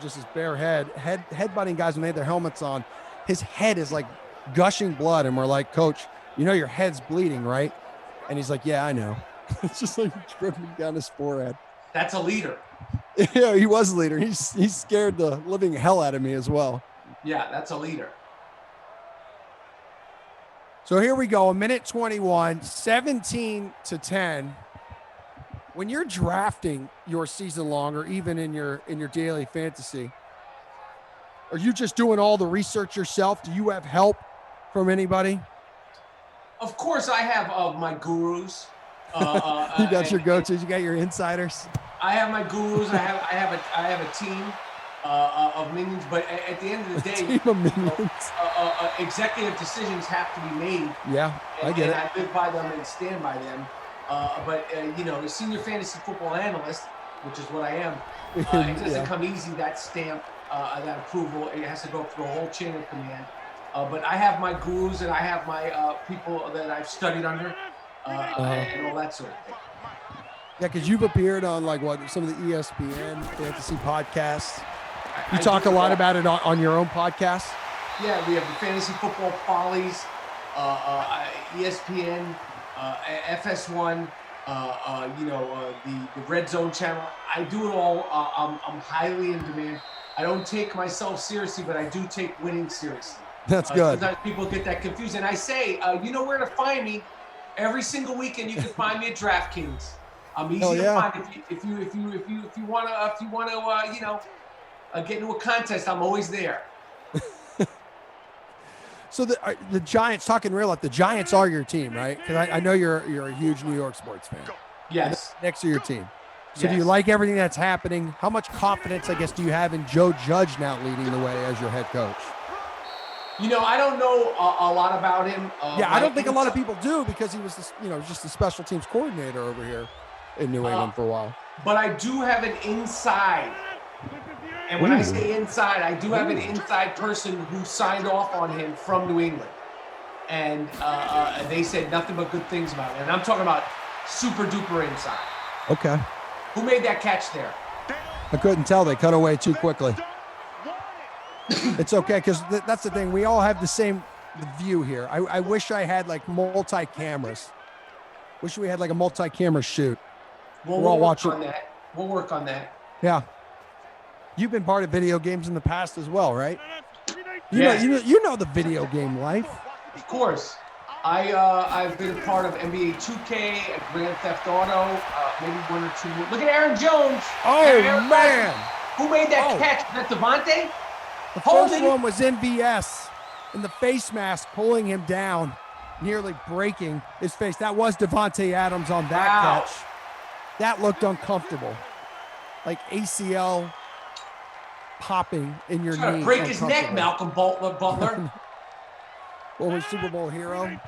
Speaker 1: just his bare headbutting guys when they had their helmets on. His head is like gushing blood, and we're like, Coach, your head's bleeding, right? And he's like, yeah, I know. It's just like dripping down his forehead.
Speaker 2: That's a leader.
Speaker 1: Yeah, he was a leader. He scared the living hell out of me as well.
Speaker 2: Yeah, that's a leader.
Speaker 1: So here we go, a minute 21, 17-10. When you're drafting your season long, or even in your daily fantasy, are you just doing all the research yourself? Do you have help from anybody?
Speaker 2: Of course, I have my gurus.
Speaker 1: You got your go-tos. You got your insiders.
Speaker 2: I have my gurus. I have a team of minions. But at the end of the day,
Speaker 1: team of minions.
Speaker 2: Executive decisions have to be made.
Speaker 1: Yeah, I get it.
Speaker 2: I live by them and stand by them. But the senior fantasy football analyst, which is what I am, it doesn't come easy. That stamp, that approval, it has to go through a whole chain of command. But I have my gurus and I have my people that I've studied under. And all that sort of thing.
Speaker 1: Yeah, because you've appeared on some of the ESPN fantasy podcasts. You talk a lot about it on your own podcast.
Speaker 2: Yeah, we have the Fantasy Football Follies, ESPN, FS1, the Red Zone channel. I do it all. I'm highly in demand. I don't take myself seriously, but I do take winning seriously.
Speaker 1: That's good.
Speaker 2: Sometimes people get that confused, and I say, you know where to find me. Every single weekend, you can find me at DraftKings. I'm easy to find. If you want to get into a contest, I'm always there.
Speaker 1: So the Giants, talking real life, the Giants are your team, right? Because I know you're a huge New York sports fan.
Speaker 2: Yes.
Speaker 1: Next to your team. So
Speaker 2: yes.
Speaker 1: Do you like everything that's happening? How much confidence, I guess, do you have in Joe Judge now leading the way as your head coach?
Speaker 2: I don't know a lot about him.
Speaker 1: I don't think a lot of people do because he was, just a special teams coordinator over here in New England for a while.
Speaker 2: But I do have an inside. And when I say inside, I do have an inside person who signed off on him from New England. And they said nothing but good things about him. And I'm talking about super duper inside.
Speaker 1: Okay.
Speaker 2: Who made that catch there?
Speaker 1: I couldn't tell. They cut away too quickly. It's okay, because that's the thing. We all have the same view here. I wish I had like multi-cameras. Wish we had like a multi-camera shoot.
Speaker 2: Well,
Speaker 1: We're all
Speaker 2: we'll work
Speaker 1: watching.
Speaker 2: on that. We'll work on that.
Speaker 1: Yeah. You've been part of video games in the past as well, right?
Speaker 2: Yes.
Speaker 1: You know the video game life.
Speaker 2: Of course. I've been a part of NBA 2K, Grand Theft Auto, maybe one or two more. Look at Aaron Jones.
Speaker 1: Oh,
Speaker 2: Aaron
Speaker 1: man.
Speaker 2: Who made that catch? Was that Devontae?
Speaker 1: The first one was MVS, and the face mask pulling him down, nearly breaking his face. That was Devontae Adams on that catch. That looked uncomfortable. Like ACL popping in your knee.
Speaker 2: Trying to break his neck, Malcolm Butler.
Speaker 1: Former Super Bowl hero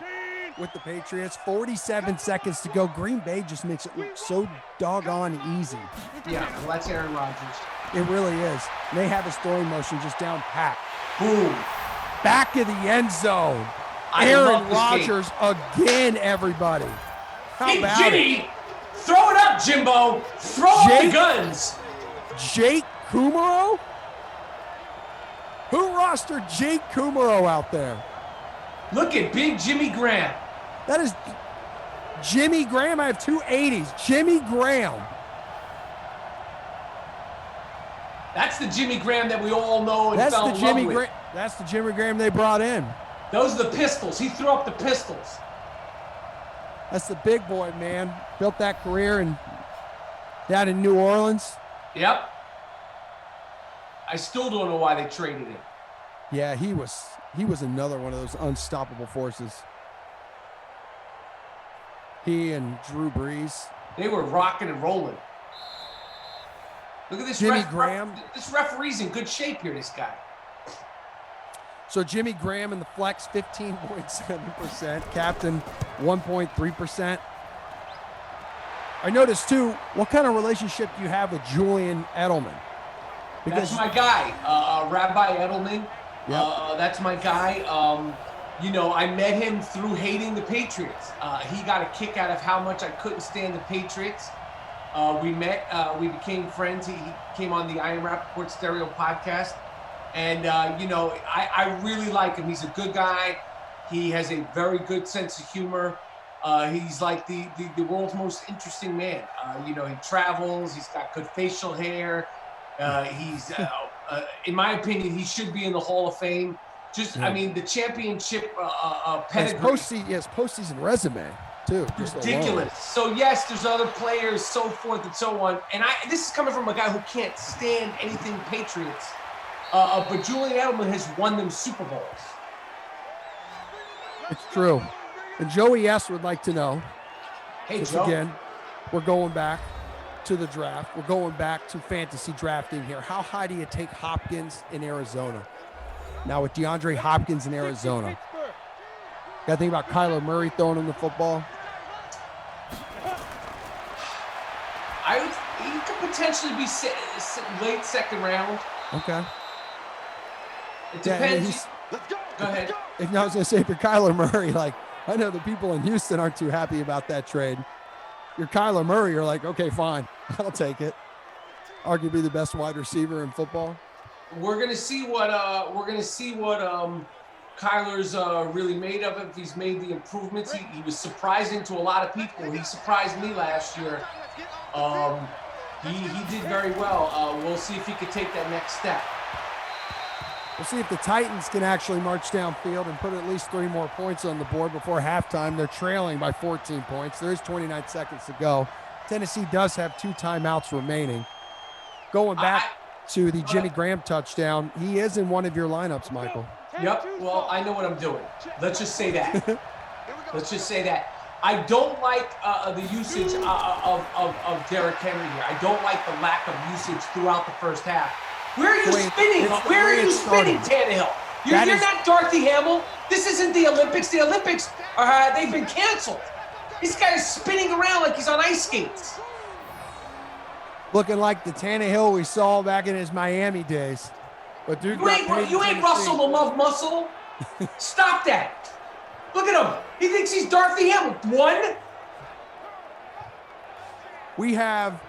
Speaker 1: with the Patriots. 47 seconds to go. Green Bay just makes it look so doggone easy.
Speaker 2: Yeah, well, that's Aaron Rodgers.
Speaker 1: It really is. And they have his throwing motion just down pat.
Speaker 2: Boom.
Speaker 1: Back of the end zone. Aaron Rodgers again, everybody. How about
Speaker 2: Jimmy,
Speaker 1: it?
Speaker 2: Throw it up, Jimbo. Throw up the guns.
Speaker 1: Jake Kumaro? Who rostered Jake Kumaro out there?
Speaker 2: Look at big Jimmy Graham.
Speaker 1: That is Jimmy Graham. I have two 80s. Jimmy Graham.
Speaker 2: That's the Jimmy Graham that we all know and fell in love with.
Speaker 1: That's the Jimmy Graham they brought in.
Speaker 2: Those are the pistols. He threw up the pistols.
Speaker 1: That's the big boy, man. Built that career down in New Orleans.
Speaker 2: Yep. I still don't know why they traded him.
Speaker 1: Yeah, he was another one of those unstoppable forces. He and Drew Brees.
Speaker 2: They were rocking and rolling. Look at this.
Speaker 1: Jimmy Graham.
Speaker 2: This referee's in good shape here, this guy.
Speaker 1: So Jimmy Graham in the flex, 15.7%. Captain, 1.3%. I noticed, too, what kind of relationship do you have with Julian Edelman?
Speaker 2: That's my guy, Rabbi Edelman.
Speaker 1: Yep.
Speaker 2: That's my guy. I met him through hating the Patriots. He got a kick out of how much I couldn't stand the Patriots. We met, we became friends. He came on the I Am Rapaport Stereo podcast. And, I really like him. He's a good guy. He has a very good sense of humor. He's like the world's most interesting man. He travels. He's got good facial hair. He's, in my opinion, he should be in the Hall of Fame. I mean, the championship pedigree.
Speaker 1: His postseason resume, too.
Speaker 2: Ridiculous. So, yes, there's other players, so forth and so on. And this is coming from a guy who can't stand anything Patriots. But Julian Edelman has won them Super Bowls.
Speaker 1: It's true. And Joey S. would like to know.
Speaker 2: Hey, Joe.
Speaker 1: Again, we're going back to the draft. We're going back to fantasy drafting here. How high do you take Hopkins in Arizona? Now with DeAndre Hopkins in Arizona. Got to think about Kyler Murray throwing him the football.
Speaker 2: He could potentially be late second round.
Speaker 1: Okay.
Speaker 2: It depends. Go ahead.
Speaker 1: I was going to say for Kyler Murray, I know the people in Houston aren't too happy about that trade. You're Kyler Murray, you're like, okay, fine, I'll take it. Arguably the best wide receiver in football.
Speaker 2: We're gonna see what Kyler's really made of it. If he's made the improvements, he was surprising to a lot of people. He surprised me last year. He did very well. We'll see if he could take that next step.
Speaker 1: We'll see if the Titans can actually march downfield and put at least 3 more points on the board before halftime. They're trailing by 14 points. There is 29 seconds to go. Tennessee does have 2 timeouts remaining. Going back to the Jimmy Graham touchdown, he is in one of your lineups, Michael.
Speaker 2: Yep. Well, I know what I'm doing. Let's just say that. I don't like the usage of Derrick Henry here. I don't like the lack of usage throughout the first half. Where are you spinning? Where are you spinning, Tannehill? You're not Dorothy Hamill. This isn't the Olympics. The Olympics they've been canceled. This guy is spinning around like he's on ice skates.
Speaker 1: Looking like the Tannehill we saw back in his Miami days. But dude,
Speaker 2: you ain't Russell the Love Muscle. Stop that. Look at him. He thinks he's Dorothy Hamill. We have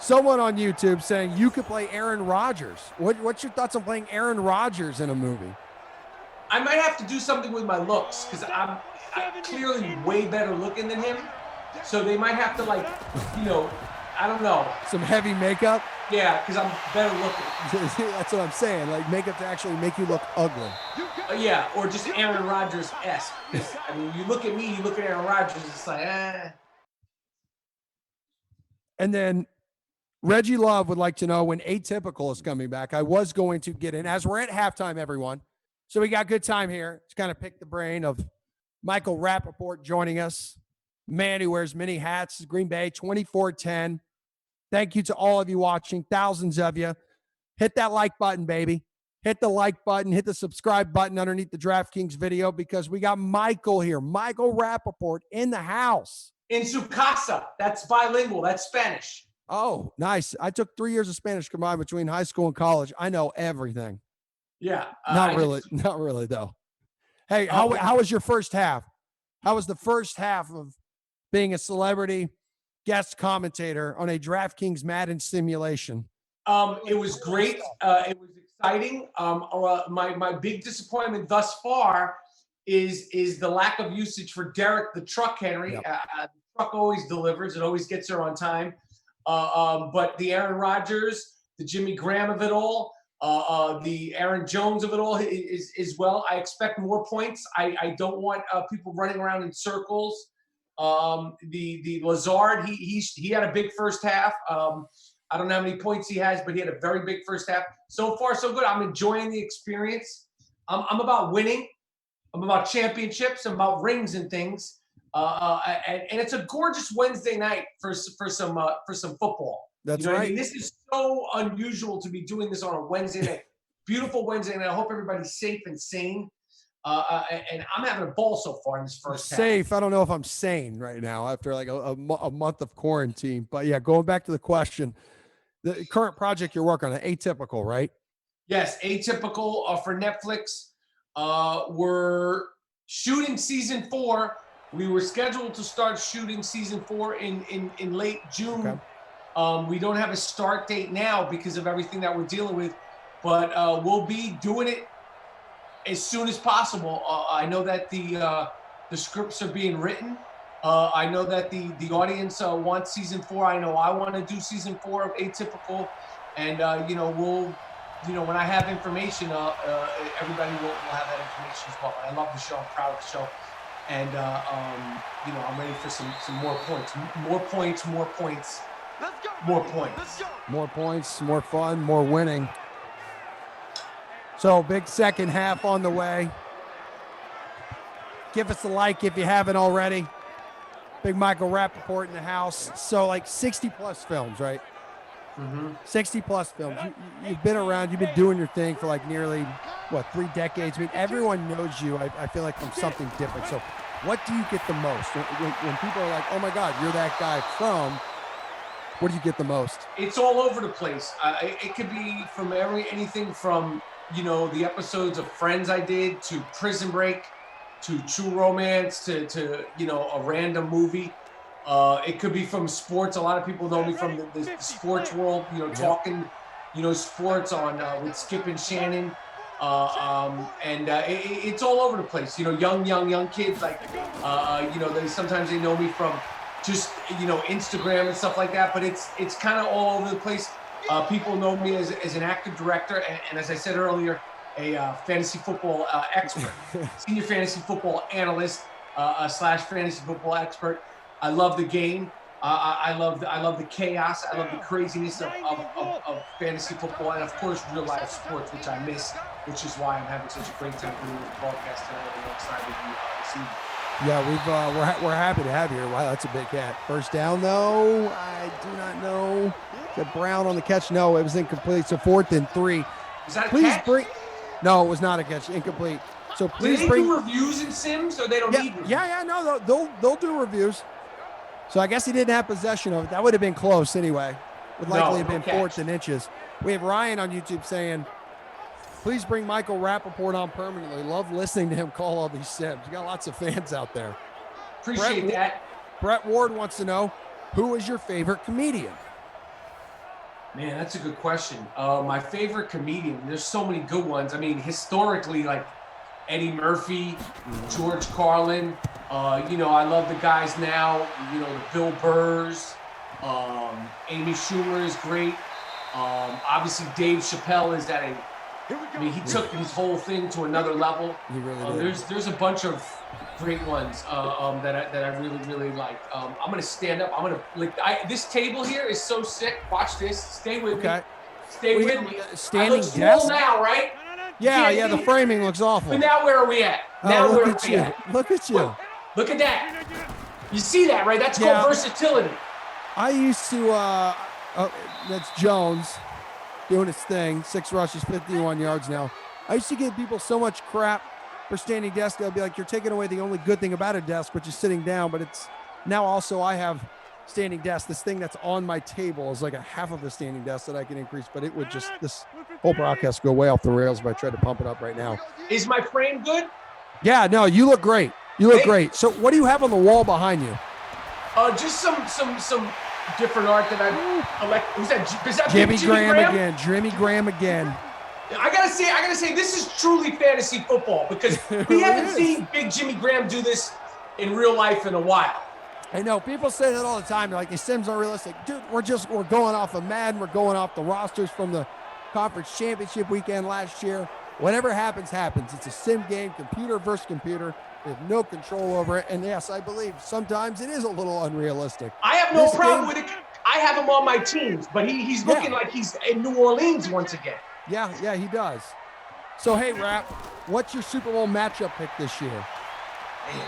Speaker 1: Someone on YouTube saying you could play Aaron Rodgers. What's your thoughts on playing Aaron Rodgers in a movie?
Speaker 2: I might have to do something with my looks because I'm clearly way better looking than him. So they might have to, like, I don't know.
Speaker 1: Some heavy makeup?
Speaker 2: Yeah, because I'm better looking.
Speaker 1: That's what I'm saying. Like makeup to actually make you look ugly.
Speaker 2: Yeah, or just Aaron Rodgers-esque. I mean, you look at me, you look at Aaron Rodgers, it's like,
Speaker 1: And then Reggie Love would like to know when Atypical is coming back. I was going to get in as we're at halftime, everyone. So we got good time here to kind of pick the brain of Michael Rapaport joining us. Man who wears many hats, Green Bay 24-10. Thank you to all of you watching, thousands of you. Hit that like button, baby. Hit the like button, hit the subscribe button underneath the DraftKings video because we got Michael here, Michael Rapaport in the house.
Speaker 2: In su casa. That's bilingual. That's Spanish.
Speaker 1: Oh, nice. I took 3 years of Spanish combined between high school and college. I know everything.
Speaker 2: Yeah.
Speaker 1: Not really, though. Hey, how was your first half? How was the first half of being a celebrity guest commentator on a DraftKings Madden simulation?
Speaker 2: It was great. It was exciting. My big disappointment thus far is the lack of usage for Derek the Truck Henry.
Speaker 1: Yep.
Speaker 2: The truck always delivers. It always gets there on time. But the Aaron Rodgers, the Jimmy Graham of it all, the Aaron Jones of it all is well. I expect more points. I don't want people running around in circles. The Lazard, he had a big first half. I don't know how many points he has, but he had a very big first half. So far, so good. I'm enjoying the experience. I'm about winning. I'm about championships. I'm about rings and things. And it's a gorgeous Wednesday night for some football.
Speaker 1: That's
Speaker 2: right.
Speaker 1: right.
Speaker 2: I mean, this is so unusual to be doing this on a Wednesday night. Beautiful Wednesday night. I hope everybody's safe and sane. And I'm having a ball so far in this first half.
Speaker 1: Safe. I don't know if I'm sane right now after like a month of quarantine. But yeah, going back to the question, the current project you're working on, Atypical, right?
Speaker 2: Yes, Atypical for Netflix. We're shooting season 4. We were scheduled to start shooting season 4 in late June.
Speaker 1: Okay.
Speaker 2: We don't have a start date now because of everything that we're dealing with, but we'll be doing it as soon as possible. I know that the scripts are being written. I know that the audience wants season 4. I know I want to do season 4 of Atypical, and when I have information, everybody will have that information as well. I love the show. I'm proud of the show, and I'm ready for some more points. More points. More points.
Speaker 3: Let's go.
Speaker 2: More points.
Speaker 3: Let's go.
Speaker 1: More points, more fun, more winning. So big second half on the way. Give us a like if you haven't already. Big Michael Rapaport in the house. So like 60 plus films, right?
Speaker 2: Mm-hmm.
Speaker 1: 60 plus films. You've been around, you've been doing your thing for like nearly, 3 decades. I mean, everyone knows you, I feel like, from something different. So what do you get the most? When people are like, oh my God, you're that guy from, what do you get the most?
Speaker 2: It's all over the place. It could be from anything from, the episodes of Friends I did, to Prison Break, to True Romance, to a random movie. It could be from sports. A lot of people know me from the sports world, talking, sports on with Skip and Shannon. It's all over the place. Young kids, like, sometimes they know me from just, Instagram and stuff like that, but it's kind of all over the place. People know me as an active director, and as I said earlier, a fantasy football expert, senior fantasy football analyst / fantasy football expert. I love the game. I love the chaos. I love the craziness of fantasy football, and of course real life sports, which I miss, which is why I'm having such a great time doing this broadcast tonight alongside with you this evening.
Speaker 1: Yeah, we're happy to have you here. Wow, that's a big hat. First down, though, I do not know. Got Brown on the catch. No, it was incomplete. So 4th and 3.
Speaker 2: Is that a catch?
Speaker 1: No, it was not a catch. Incomplete. So please
Speaker 2: do they do reviews in Sims, or they don't need reviews?
Speaker 1: Yeah. No, they'll do reviews. So I guess he didn't have possession of it. That would have been close anyway. Would likely have been 4th and inches. We have Ryan on YouTube saying, please bring Michael Rapaport on permanently. Love listening to him call all these Sims. You got lots of fans out there.
Speaker 2: Appreciate that.
Speaker 1: Brett Ward wants to know, who is your favorite comedian?
Speaker 2: Man, that's a good question. My favorite comedian, there's so many good ones. I mean, historically, like Eddie Murphy, George Carlin. I love the guys now, the Bill Burrs. Amy Schumer is great. Obviously, Dave Chappelle is he took his whole thing to another level.
Speaker 1: He really did.
Speaker 2: There's a bunch of great ones that I really, really like. I'm going to stand up. This table here is so sick. Watch this. Stay with me. Stay with me.
Speaker 1: Standing
Speaker 2: desk now, right?
Speaker 1: Yeah, the framing looks awful.
Speaker 2: But now where are we at? Now
Speaker 1: look
Speaker 2: where
Speaker 1: at
Speaker 2: are we
Speaker 1: you.
Speaker 2: at?
Speaker 1: Look at you.
Speaker 2: Look at that. You see that, right? That's called versatility.
Speaker 1: I used to, that's Jones doing his thing. 6 rushes, 51 yards now. I used to give people so much crap for standing desk. They'll be like, you're taking away the only good thing about a desk, which is sitting down. But it's now also I have standing desk. This thing that's on my table is like a half of a standing desk that I can increase. But it would just, this whole broadcast go way off the rails if I tried to pump it up right now.
Speaker 2: Is my frame good?
Speaker 1: Yeah, no, you look great. You look great. So what do you have on the wall behind you?
Speaker 2: Just some different art that I like. Who's that? Is that
Speaker 1: Jimmy Graham again. Jimmy Graham again.
Speaker 2: I gotta say, this is truly fantasy football because we haven't seen Big Jimmy Graham do this in real life in a while.
Speaker 1: I know people say that all the time. They're like, "It seems unrealistic, dude." We're going off of Madden. We're going off the rosters from the conference championship weekend last year. Whatever happens, happens. It's a sim game, computer versus computer. We have no control over it. And yes, I believe sometimes it is a little unrealistic.
Speaker 2: I have no problem with it. I have him on my teams, but he's looking like he's in New Orleans once again.
Speaker 1: Yeah, he does. So, hey, Rap, what's your Super Bowl matchup pick this year?
Speaker 2: Man,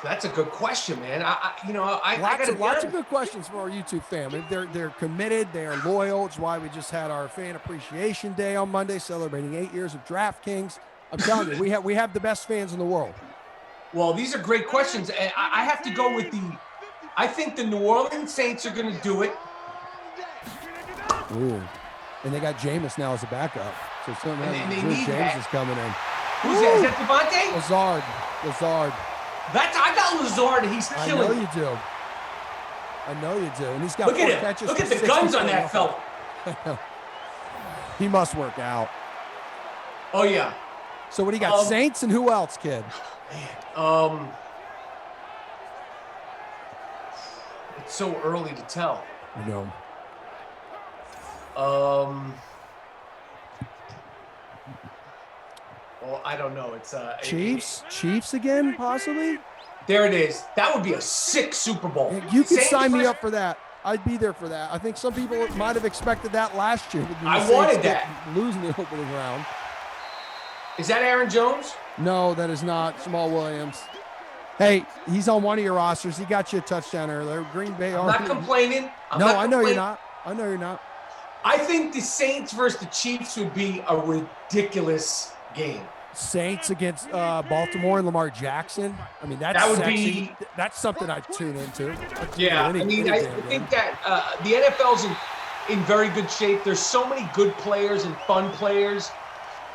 Speaker 2: that's a good question, man.
Speaker 1: Lots of good questions from our YouTube fam. They're committed. They are loyal. It's why we just had our Fan Appreciation Day on Monday, celebrating 8 years of DraftKings. I'm telling you, we have the best fans in the world.
Speaker 2: Well, these are great questions. And I have to go with I think the New Orleans Saints are going to do it.
Speaker 1: Ooh. And they got Jameis now as a backup. So James is coming in.
Speaker 2: Who's that? Is that Devontae?
Speaker 1: Lazard.
Speaker 2: I got Lazard. He's killing.
Speaker 1: I know you do. And he's got 4 catches.
Speaker 2: Look at the guns on that fella.
Speaker 1: He must work out.
Speaker 2: Oh, yeah.
Speaker 1: So what do you got? Saints and who else, kid?
Speaker 2: Man, it's so early to tell.
Speaker 1: I know.
Speaker 2: Well, I don't know. It's
Speaker 1: Chiefs again, possibly.
Speaker 2: There it is. That would be a sick Super Bowl.
Speaker 1: You could sign me up for that. I'd be there for that. I think some people might have expected that last year.
Speaker 2: I wanted that.
Speaker 1: Losing the opening round.
Speaker 2: Is that Aaron Jones?
Speaker 1: No, that is not. Jamal Williams. Hey, he's on one of your rosters. He got you a touchdown earlier. Green Bay.
Speaker 2: I'm not complaining.
Speaker 1: I know you're not.
Speaker 2: I think the Saints versus the Chiefs would be a ridiculous game.
Speaker 1: Saints against Baltimore and Lamar Jackson. I mean, that's something I'd tune into.
Speaker 2: I think that the NFL's in very good shape. There's so many good players and fun players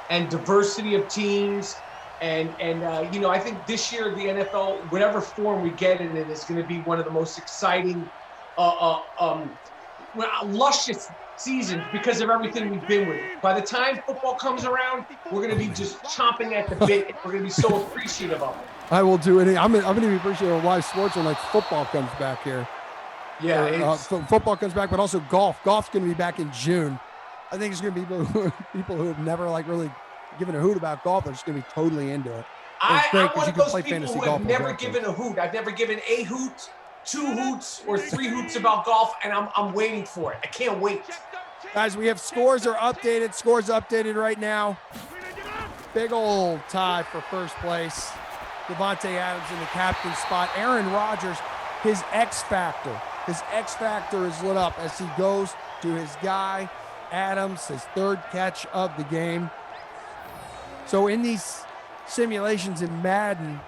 Speaker 2: and diversity of teams. And I think this year the NFL, whatever form we get in it, is going to be one of the most exciting, luscious seasons because of everything we've been with. By the time football comes around, we're going to be just chomping at the bit. We're going to be so appreciative of it.
Speaker 1: I will do it. I'm going to be appreciative of live sports when football comes back here.
Speaker 2: Yeah,
Speaker 1: football comes back, but also golf. Golf's going to be back in June. I think it's going to be people who have never really given a hoot about golf. They're just going to be totally into it.
Speaker 2: I'm one of those people who have never given a hoot. I've never given a hoot, 2 hoots, or 3 hoots about golf, and I'm waiting for it. I can't wait.
Speaker 1: Guys, we have scores are updated. Scores updated right now. Big old tie for first place. Devontae Adams in the captain spot. Aaron Rodgers, his X Factor. His X Factor is lit up as he goes to his guy, Adams, his 3rd catch of the game. So in these simulations in Madden,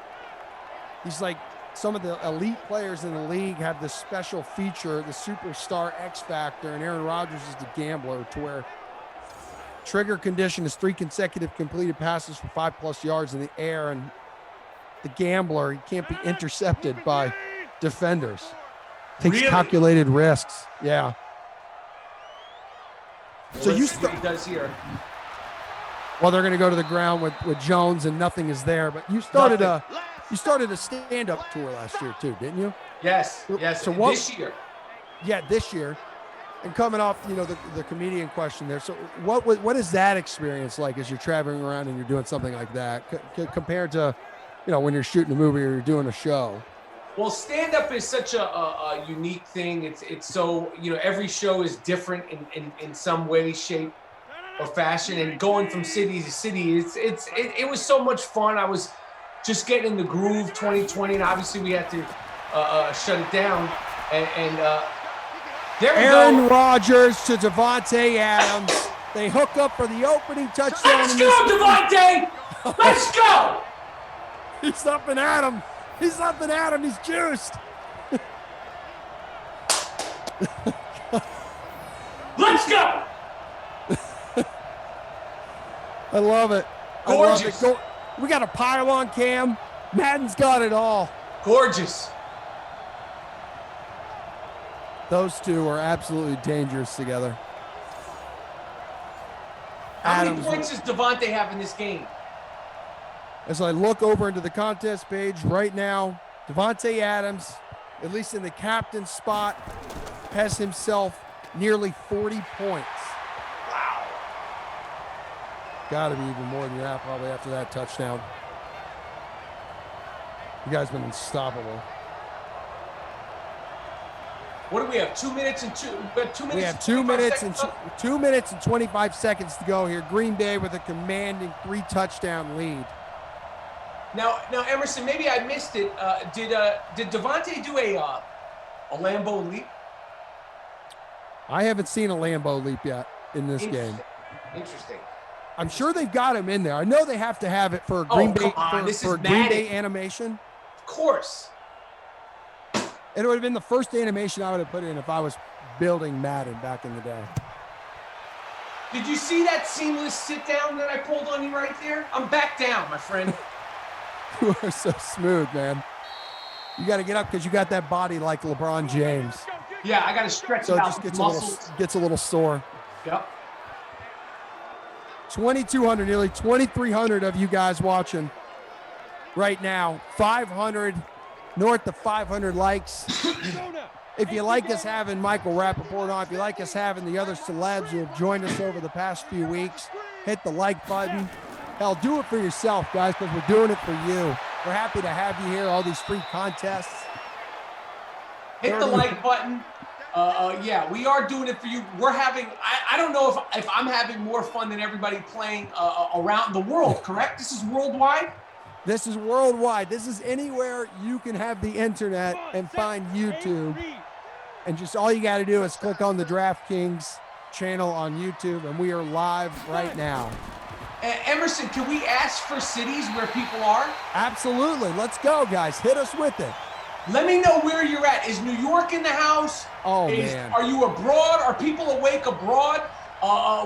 Speaker 1: he's like some of the elite players in the league have this special feature, the superstar X Factor, and Aaron Rodgers is the gambler, to where trigger condition is 3 consecutive completed passes for 5+ yards in the air, and the gambler, he can't be intercepted by defenders. Takes calculated risks. Yeah. So
Speaker 2: let's see what he does here.
Speaker 1: Well, they're going to go to the ground with Jones, and nothing is there. But you started a stand-up tour last year too, didn't you?
Speaker 2: Yes.
Speaker 1: So what,
Speaker 2: this year?
Speaker 1: Yeah, this year. And coming off, the comedian question there. So what is that experience like as you're traveling around and you're doing something like that compared to, when you're shooting a movie or you're doing a show?
Speaker 2: Well, stand-up is such a unique thing. It's so, every show is different in some way, shape, or fashion. And going from city to city, it was so much fun. I was just getting in the groove 2020, and obviously we had to shut it down. And there we go.
Speaker 1: Aaron Rodgers to Davante Adams. They hook up for the opening touchdown.
Speaker 2: Let's go, Davante! Let's go!
Speaker 1: He's up and at him. He's juiced.
Speaker 2: Let's go!
Speaker 1: I love it.
Speaker 2: Gorgeous.
Speaker 1: We got a pylon cam. Madden's got it all.
Speaker 2: Gorgeous.
Speaker 1: Those two are absolutely dangerous together.
Speaker 2: How many points does Davante have in this game?
Speaker 1: As I look over into the contest page right now, Davante Adams, at least in the captain's spot, has himself nearly 40 points.
Speaker 2: Wow.
Speaker 1: Got to be even more than that probably after that touchdown. You guys been unstoppable.
Speaker 2: What do we have? 2 minutes and two.
Speaker 1: We have 2 minutes and 2 minutes and 25 seconds to go here. Green Bay with a commanding 3-touchdown lead.
Speaker 2: Now, Emerson, maybe I missed it. Did Davante do a Lambeau leap?
Speaker 1: I haven't seen a Lambeau leap yet in this game.
Speaker 2: Interesting.
Speaker 1: I'm sure they've got him in there. I know they have to have it for Green Bay for Green Bay animation.
Speaker 2: Of course.
Speaker 1: It would have been the first animation I would have put in if I was building Madden back in the day.
Speaker 2: Did you see that seamless sit down that I pulled on you right there? I'm back down, my friend.
Speaker 1: You are so smooth, man. You got to get up because you got that body like LeBron James.
Speaker 2: Yeah, I got to stretch
Speaker 1: so
Speaker 2: it
Speaker 1: it
Speaker 2: out.
Speaker 1: just gets a little sore.
Speaker 2: Yep.
Speaker 1: 2,200, nearly 2,300 of you guys watching right now. 500, north of 500 likes. If you like us having Michael Rapaport on, if you like us having the other celebs who have joined us over the past few weeks, hit the like button. Hell, do it for yourself, guys, because we're doing it for you. We're happy to have you here, all these free contests.
Speaker 2: Hit the like button. Yeah, we are doing it for you. We're having, I don't know if I'm having more fun than everybody playing around the world, correct? This is worldwide?
Speaker 1: This is worldwide. This is anywhere you can have the internet and find YouTube. And just all you got to do is click on the DraftKings channel on YouTube, and we are live right now.
Speaker 2: Emerson, can we ask for cities where people are?
Speaker 1: Absolutely. Let's go, guys. Hit us with it.
Speaker 2: Let me know where you're at. Is New York in the house?
Speaker 1: Oh, man.
Speaker 2: Are you abroad? Are people awake abroad?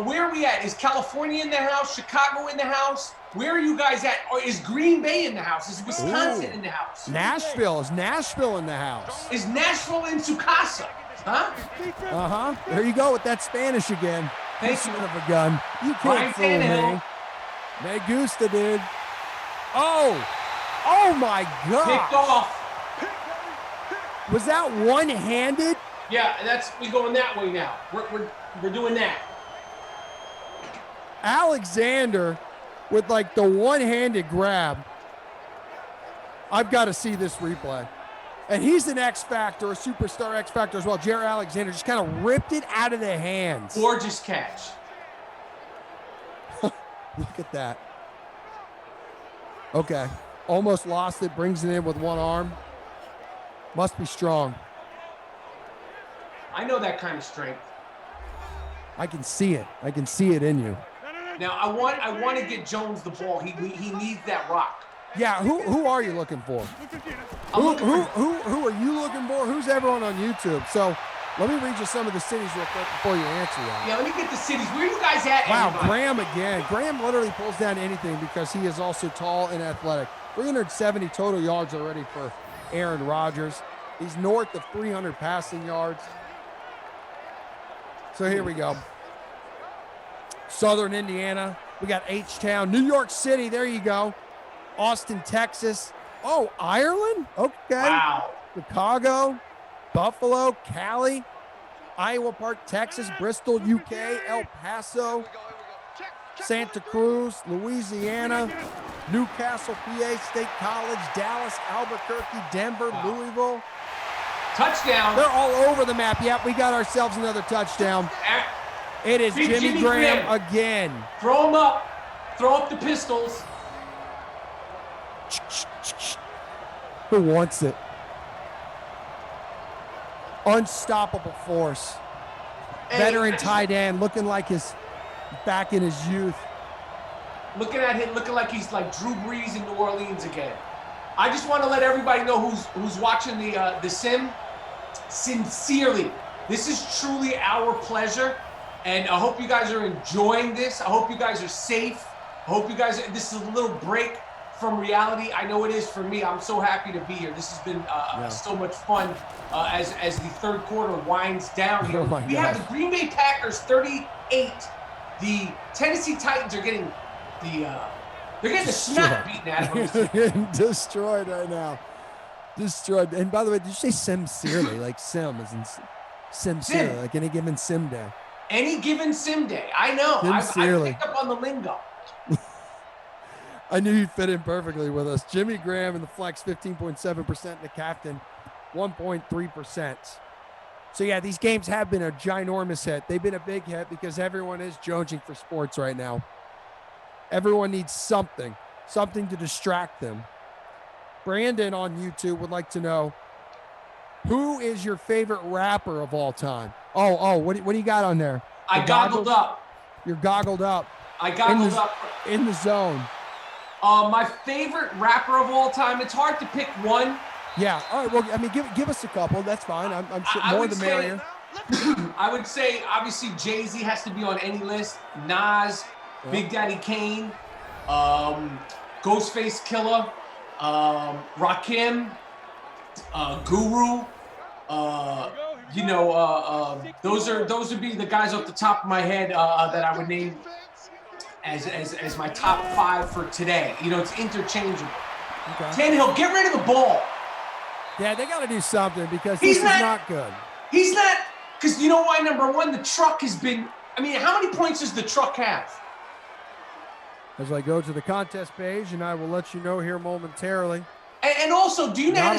Speaker 2: Where are we at? Is California in the house? Chicago in the house? Where are you guys at? Or is Green Bay in the house? Is Wisconsin in the house?
Speaker 1: Nashville. Is Nashville in the house?
Speaker 2: Is Nashville in su casa? Huh?
Speaker 1: Uh-huh. There you go with that Spanish again.
Speaker 2: Thank
Speaker 1: you.
Speaker 2: You.
Speaker 1: Son of a gun. You can't fool me. Me gusta, dude. Oh my God.
Speaker 2: Picked off.
Speaker 1: Was that one-handed?
Speaker 2: Yeah, we going that way now. We're doing that.
Speaker 1: Alexander with like the one-handed grab. I've got to see this replay. And he's an X Factor, a superstar X Factor as well. Jared Alexander just kind of ripped it out of the hands.
Speaker 2: Gorgeous catch.
Speaker 1: Look at that. Okay. Almost lost it. Brings it in with one arm. Must be strong.
Speaker 2: I know that kind of strength.
Speaker 1: I can see it. I can see it in you.
Speaker 2: Now I want to get Jones the ball. He needs that rock.
Speaker 1: Yeah. Who are you looking for? Who are you looking for? Who's everyone on YouTube? So let me read you some of the cities real quick before you answer that.
Speaker 2: Yeah, let me get the cities. Where are you guys at?
Speaker 1: Wow,
Speaker 2: everybody?
Speaker 1: Graham again. Graham literally pulls down anything because he is also tall and athletic. 370 total yards already for Aaron Rodgers. He's north of 300 passing yards. So here we go. Southern Indiana. We got H-Town. New York City, there you go. Austin, Texas. Oh, Ireland? Okay.
Speaker 2: Wow.
Speaker 1: Chicago, Buffalo, Cali, Iowa Park, Texas, Bristol, UK, El Paso, Santa Cruz, Louisiana, Newcastle, PA State College, Dallas, Albuquerque, Denver, Louisville.
Speaker 2: Touchdown.
Speaker 1: They're all over the map. Yep, we got ourselves another touchdown. It is
Speaker 2: Big
Speaker 1: Jimmy Graham again.
Speaker 2: Throw him up. Throw up the pistols.
Speaker 1: Who wants it? Unstoppable force. Veteran tight end, looking like his back in his youth.
Speaker 2: Looking at him, looking like he's like Drew Brees in New Orleans again. I just want to let everybody know who's watching the sim. Sincerely, this is truly our pleasure, and I hope you guys are enjoying this. I hope you guys are safe. I hope you guys. This is a little break from reality. I know it is for me. I'm so happy to be here. This has been so much fun as the third quarter winds down here. We have the Green Bay Packers 38. The Tennessee Titans are getting they're getting the snot beaten out of them.
Speaker 1: They're getting destroyed right now. Destroyed. And by the way, did you say sincerely? Like sim is in sincerely, like any given sim day.
Speaker 2: Any given sim day. I know. I picked up on the lingo.
Speaker 1: I knew you'd fit in perfectly with us. Jimmy Graham in the flex, 15.7%, and the captain, 1.3%. So, yeah, these games have been a ginormous hit. They've been a big hit because everyone is jonesing for sports right now. Everyone needs something to distract them. Brandon on YouTube would like to know, who is your favorite rapper of all time? Oh, what do you got on there?
Speaker 2: I goggled up.
Speaker 1: You're goggled up.
Speaker 2: I goggled up.
Speaker 1: In the zone.
Speaker 2: My favorite rapper of all time, it's hard to pick one.
Speaker 1: Yeah, all right, well, I mean, give us a couple. That's fine. I'm sure more the merrier.
Speaker 2: I would say, obviously, Jay-Z has to be on any list. Nas, Big Daddy Kane, Ghostface Killah, Rakim, Guru. Those would be the guys off the top of my head that I would name as my top 5 for today. You know, it's interchangeable. Okay. Tannehill, get rid of the ball.
Speaker 1: Yeah, they got to do something because this is not good.
Speaker 2: He's not, because you know why? Number one, the truck has been, I mean, how many points does the truck have?
Speaker 1: As I go to the contest page, and I will let you know here momentarily.
Speaker 2: And also, do you know how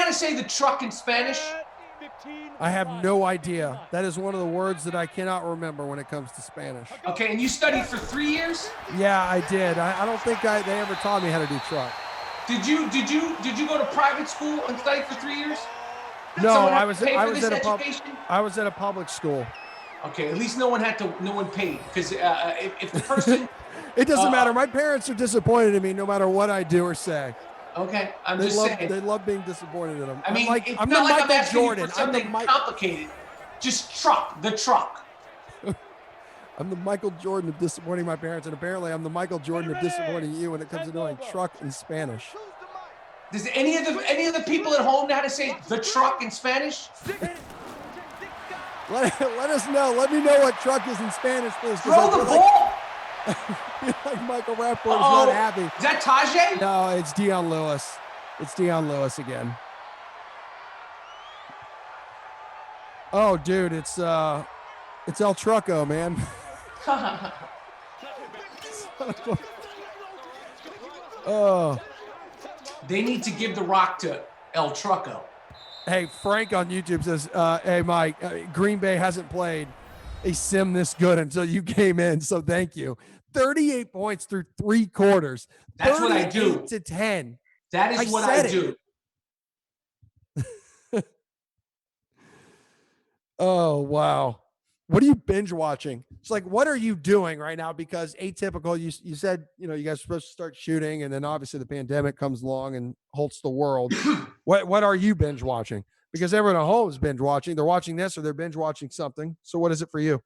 Speaker 2: to say the truck in Spanish?
Speaker 1: I have no idea. That is one of the words that I cannot remember when it comes to Spanish.
Speaker 2: Okay, and you studied for 3 years?
Speaker 1: Yeah, I did. I don't think they ever taught me how to do truck.
Speaker 2: Did you go to private school and study for 3 years?
Speaker 1: No, I was at a public school.
Speaker 2: Okay, at least no one paid, because if the person
Speaker 1: it doesn't matter. My parents are disappointed in me no matter what I do or say.
Speaker 2: Okay,
Speaker 1: they love being disappointed in them.
Speaker 2: I mean,
Speaker 1: I'm the Michael Jordan.
Speaker 2: Something complicated. Just the truck.
Speaker 1: I'm the Michael Jordan of disappointing my parents, and apparently I'm the Michael Jordan of disappointing you when it comes to knowing truck in Spanish.
Speaker 2: Does any of the people at home know how to say the truck in Spanish?
Speaker 1: Let us know. Let me know what truck is in Spanish, please.
Speaker 2: Throw the ball.
Speaker 1: Like Michael Rapaport is not happy.
Speaker 2: Is that Tajay?
Speaker 1: No, it's Dion Lewis. It's Dion Lewis again. Oh, dude, it's El Trucco, man. Oh.
Speaker 2: They need to give the rock to El Trucco.
Speaker 1: Hey, Frank on YouTube says, hey, Mike, Green Bay hasn't played a sim this good until you came in, so thank you. 38 points through 3 quarters.
Speaker 2: That's what I do.
Speaker 1: 38-10.
Speaker 2: That is what I do.
Speaker 1: Oh, wow. What are you binge watching? It's like, what are you doing right now? Because atypical, you said, you guys are supposed to start shooting, and then obviously the pandemic comes along and halts the world. What are you binge watching? Because everyone at home is binge watching. They're watching this or they're binge watching something. So what is it for you?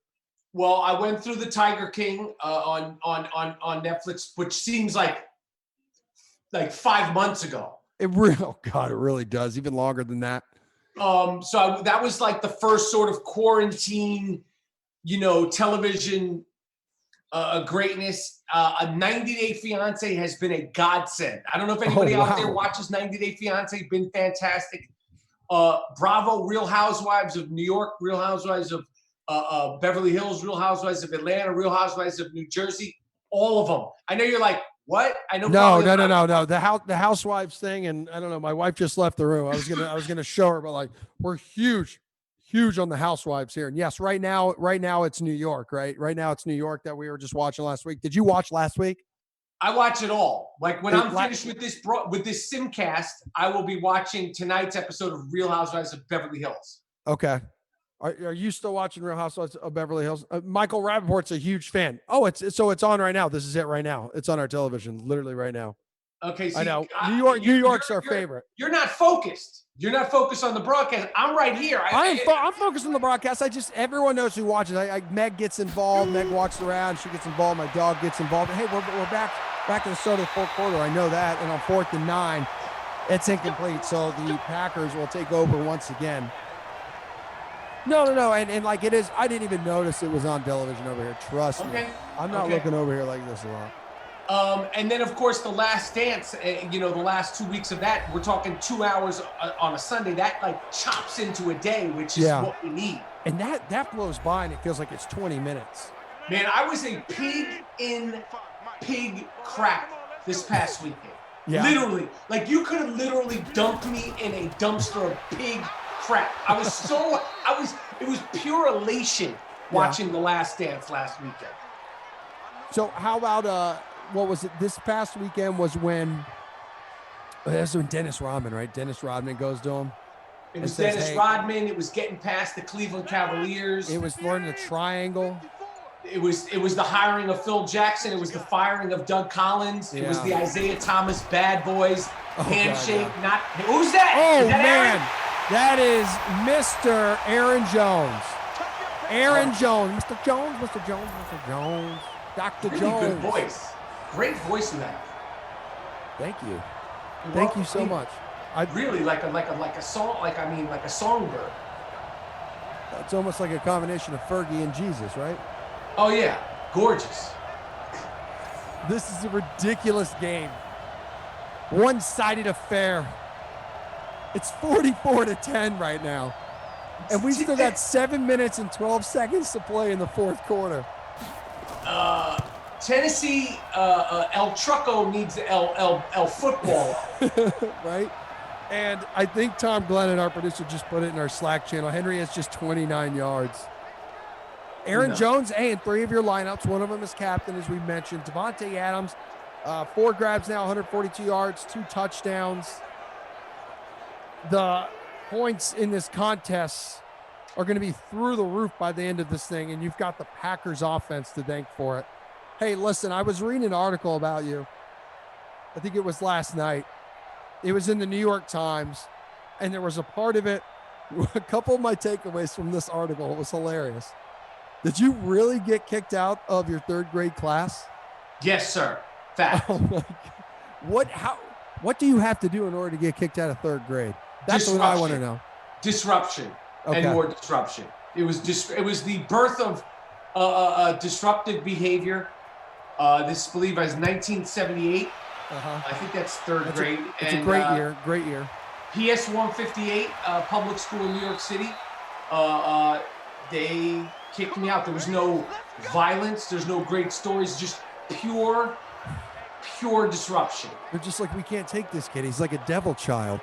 Speaker 2: Well, I went through the Tiger King on Netflix, which seems like 5 months ago.
Speaker 1: It really does. Even longer than that.
Speaker 2: So that was like the first sort of quarantine, television greatness. A 90 Day Fiance has been a godsend. I don't know if anybody out there watches 90 Day Fiance. Been fantastic. Bravo, Real Housewives of New York, Real Housewives of Beverly Hills, Real Housewives of Atlanta, Real Housewives of New Jersey. All of them. I know you're like, what? I know.
Speaker 1: No. The housewives thing, and I don't know. My wife just left the room. I was gonna show her, but like, we're huge on the housewives here. And yes, right now it's New York, right? Right now it's New York that we were just watching last week. Did you watch last week?
Speaker 2: I watch it all. Like when I'm finished with this Simcast, I will be watching tonight's episode of Real Housewives of Beverly Hills.
Speaker 1: Okay. Are you still watching Real Housewives of Beverly Hills? Michael Rapaport's a huge fan. Oh, it's on right now. This is it right now. It's on our television, literally right now.
Speaker 2: Okay, see,
Speaker 1: I know. New York's our favorite.
Speaker 2: You're not focused. You're not focused on the broadcast. I'm right here.
Speaker 1: I'm focused on the broadcast. Everyone knows who watches. Meg gets involved. Meg walks around. She gets involved. My dog gets involved. Hey, we're back at the start of the fourth quarter. I know that. And on 4th and 9, it's incomplete. So the Packers will take over once again. No. And like it is, I didn't even notice it was on television over here. Trust me. I'm not looking over here like this a lot.
Speaker 2: And then, of course, The Last Dance, the last 2 weeks of that, we're talking 2 hours on a Sunday. That, like, chops into a day, which is what we need.
Speaker 1: And that blows by, and it feels like it's 20 minutes.
Speaker 2: Man, I was a pig in pig crap this past weekend. Yeah. Literally. Like, you could have literally dumped me in a dumpster of pig crap. It was pure elation watching The Last Dance last weekend.
Speaker 1: So how about, what was it? This past weekend was when Dennis Rodman, right? Dennis Rodman goes to him.
Speaker 2: It was Dennis Rodman. It was getting past the Cleveland Cavaliers.
Speaker 1: It was learning the triangle.
Speaker 2: It was the hiring of Phil Jackson. It was the firing of Doug Collins. It was the Isaiah Thomas Bad Boys handshake.
Speaker 1: God.
Speaker 2: Who's that?
Speaker 1: Oh,
Speaker 2: is that
Speaker 1: man.
Speaker 2: Aaron?
Speaker 1: That is Mr. Aaron Jones. Aaron Jones. Mr. Jones. Dr.
Speaker 2: Really
Speaker 1: Jones.
Speaker 2: Good voice. Great voice you have.
Speaker 1: Thank you. Thank you so much.
Speaker 2: I really like a songbird.
Speaker 1: It's almost like a combination of Fergie and Jesus, right?
Speaker 2: Oh yeah, gorgeous.
Speaker 1: This is a ridiculous game. One-sided affair. It's 44-10 right now. And we still got 7 minutes and 12 seconds to play in the fourth quarter.
Speaker 2: Tennessee, El Trucco needs El football.
Speaker 1: Right? And I think Tom Glennon, our producer, just put it in our Slack channel. Henry has just 29 yards. Aaron Jones, in 3 of your lineups. One of them is captain, as we mentioned. Devontae Adams, 4 grabs now, 142 yards, 2 touchdowns. The points in this contest are going to be through the roof by the end of this thing, and you've got the Packers offense to thank for it. Hey, listen, I was reading an article about you. I think it was last night. It was in the New York Times, and there was a part of it. A couple of my takeaways from this article was hilarious. Did you really get kicked out of your 3rd grade class?
Speaker 2: Yes, sir. Fact.
Speaker 1: Oh my God. What do you have to do in order to get kicked out of 3rd grade? That's what I want to know.
Speaker 2: Disruption and more disruption. It was the birth of disruptive behavior. This, I believe, is 1978. I think that's 3rd grade.
Speaker 1: It's a great year. Great year.
Speaker 2: PS 158, public school in New York City. They kicked me out. There was no violence. There's no great stories. Just pure disruption.
Speaker 1: They're just like, we can't take this kid. He's like a devil child.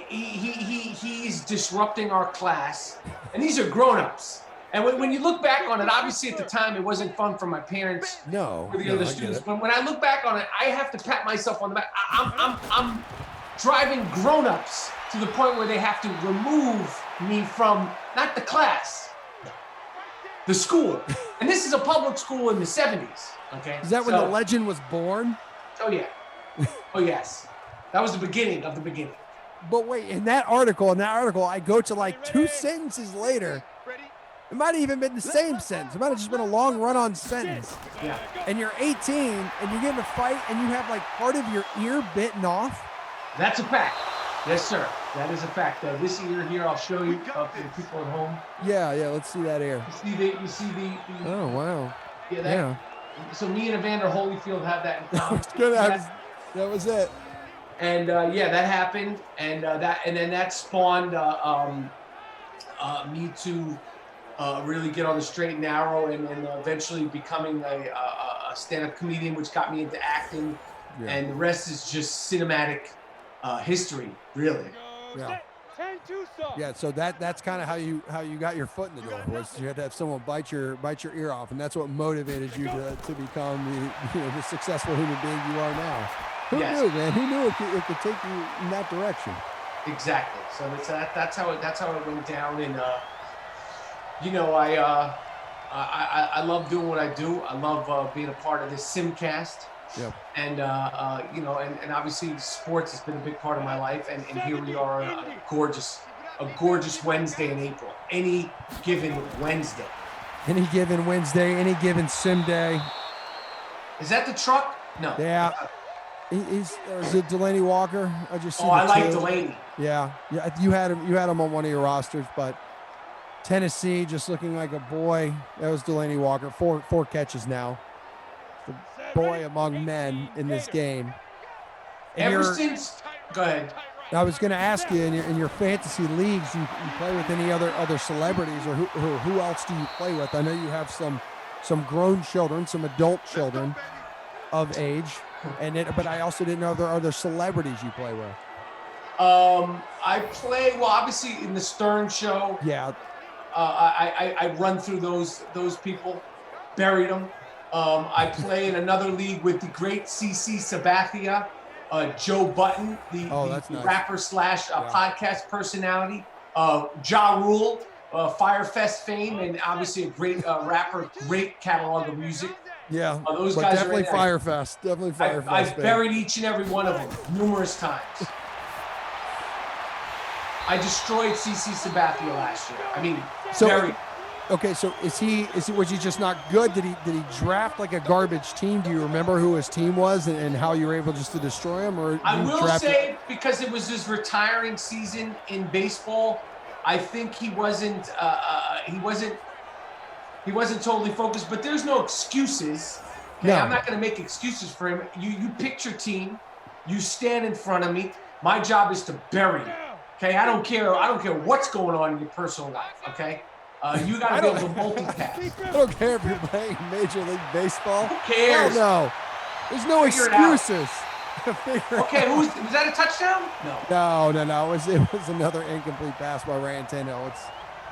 Speaker 2: He's disrupting our class, and these are grown-ups. And when you look back on it, obviously at the time it wasn't fun for my parents or the other students. But when I look back on it, I have to pat myself on the back. I'm driving grown-ups to the point where they have to remove me from not the class, the school. And this is a public school in the 70s. Okay.
Speaker 1: Is that when the legend was born?
Speaker 2: Oh yeah. Oh yes. That was the beginning of the beginning.
Speaker 1: But wait, in that article, I go to like 2 sentences later. It might have even been the same sentence. It might have just been a long run-on sentence.
Speaker 2: Yeah.
Speaker 1: And you're 18, and you get in a fight, and you have like part of your ear bitten off.
Speaker 2: That's a fact. Yes, sir. That is a fact. This ear here, I'll show you for the people at home.
Speaker 1: Yeah. Let's see that ear.
Speaker 2: You see the
Speaker 1: Oh wow.
Speaker 2: Yeah. So me and Evander Holyfield have that in common.
Speaker 1: That was it.
Speaker 2: And yeah, that happened, and then that spawned me to really get on the straight and narrow, and eventually becoming a stand-up comedian, which got me into acting, and the rest is just cinematic history, really.
Speaker 1: Yeah. Yeah, so that's kind of how you got your foot in the door, was you had to have someone bite your ear off, and that's what motivated you to become the successful human being you are now. Who knew, man? Who knew it could take you in that direction?
Speaker 2: Exactly. So that's how it went down, and I love doing what I do. I love being a part of this Simcast.
Speaker 1: Yep.
Speaker 2: And and obviously sports has been a big part of my life, and here we are on a gorgeous Wednesday in April. Any given Wednesday.
Speaker 1: Any given Wednesday, any given Sim day.
Speaker 2: Is that the truck? No.
Speaker 1: Yeah. Is it Delaney Walker? I just see
Speaker 2: I like Delaney.
Speaker 1: Yeah. You had him on one of your rosters, but Tennessee just looking like a boy. That was Delaney Walker. Four catches now. The boy among men in this game. And
Speaker 2: Ever since, go ahead.
Speaker 1: I was going to ask you, in your fantasy leagues, you play with any other celebrities, or who else do you play with? I know you have some grown children, some adult children of age, but I also didn't know if there are other celebrities you play with.
Speaker 2: I play, well, obviously in the Stern Show.
Speaker 1: Yeah.
Speaker 2: I run through those people, buried them. I play in another league with the great CC Sabathia, Joe Button, the
Speaker 1: nice.
Speaker 2: rapper / podcast personality, Ja Rule, Firefest fame, and obviously a great rapper, great catalog of music.
Speaker 1: Yeah,
Speaker 2: those
Speaker 1: but
Speaker 2: guys
Speaker 1: definitely
Speaker 2: are
Speaker 1: Firefest. Definitely Firefest.
Speaker 2: I've buried each and every one of them numerous times. I destroyed CC Sabathia last year. I mean, buried.
Speaker 1: Okay, so was he just not good? Did he draft like a garbage team? Do you remember who his team was and how you were able just to destroy him? Or
Speaker 2: I will say, because it was his retiring season in baseball, I think he wasn't totally focused. But there's no excuses. Okay? No. I'm not going to make excuses for him. You picked your team. You stand in front of me. My job is to bury you. Okay, I don't care what's going on in your personal life. Okay. You got to be able to multitask.
Speaker 1: I don't care if you're playing Major League Baseball.
Speaker 2: Who cares?
Speaker 1: No. There's no excuses.
Speaker 2: Okay, was that a touchdown?
Speaker 1: No. It was another incomplete pass by Ryan Tannehill.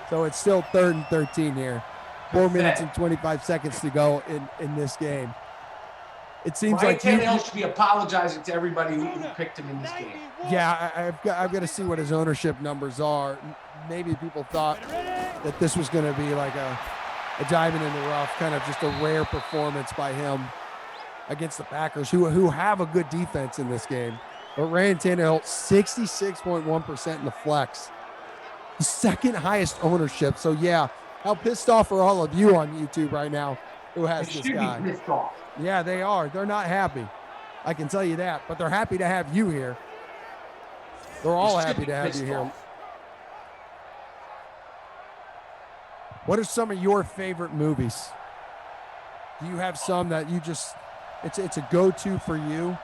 Speaker 1: So it's still 3rd and 13 here. 4 minutes and 25 seconds to go in this game. It seems
Speaker 2: Ryan
Speaker 1: like
Speaker 2: Tannehill should be apologizing to everybody who picked him in this game.
Speaker 1: Yeah, I've got to see what his ownership numbers are. Maybe people thought that this was going to be like a diamond in the rough, kind of just a rare performance by him against the Packers, who have a good defense in this game. But Ryan Tannehill, 66.1% in the flex. The second highest ownership. So, yeah, how pissed off are all of you on YouTube right now who has this guy?
Speaker 2: Be pissed off.
Speaker 1: Yeah, they are. They're not happy. I can tell you that. But they're happy to have you here. They're all happy to have you here. What are some of your favorite movies? Do you have some that you just it's a go-to for you?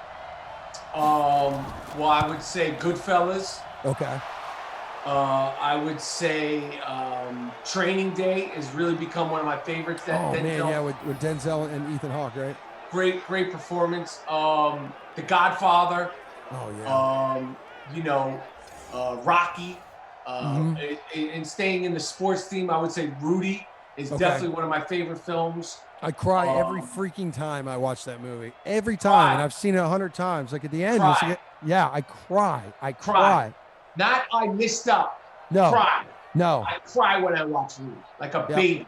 Speaker 2: Well, I would say Goodfellas.
Speaker 1: Okay.
Speaker 2: I would say Training Day has really become one of my favorites.
Speaker 1: With Denzel and Ethan Hawke, right?
Speaker 2: Great performance. The Godfather.
Speaker 1: Oh yeah.
Speaker 2: Rocky. And staying in the sports theme, I would say Rudy is definitely one of my favorite films.
Speaker 1: I cry every freaking time I watch that movie. Every time, and I've seen it 100 times. Like at the end, I cry. I cry.
Speaker 2: Not I missed up.
Speaker 1: No.
Speaker 2: Cry.
Speaker 1: No.
Speaker 2: I cry when I watch Rudy, like a baby.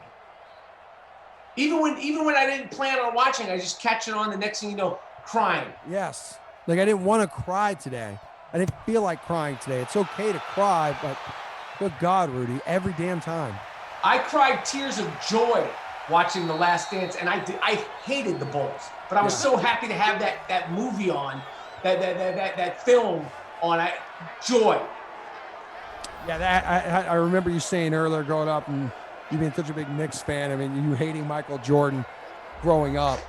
Speaker 2: Even when I didn't plan on watching, I just catch it on. The next thing you know, crying.
Speaker 1: Yes. Like I didn't want to cry today. I didn't feel like crying today. It's okay to cry, but good God, Rudy, every damn time.
Speaker 2: I cried tears of joy watching The Last Dance, and I hated the Bulls, but I was so happy to have that movie on, that film on. Joy.
Speaker 1: Yeah, I remember you saying earlier growing up, and you being such a big Knicks fan. I mean, you hating Michael Jordan growing up.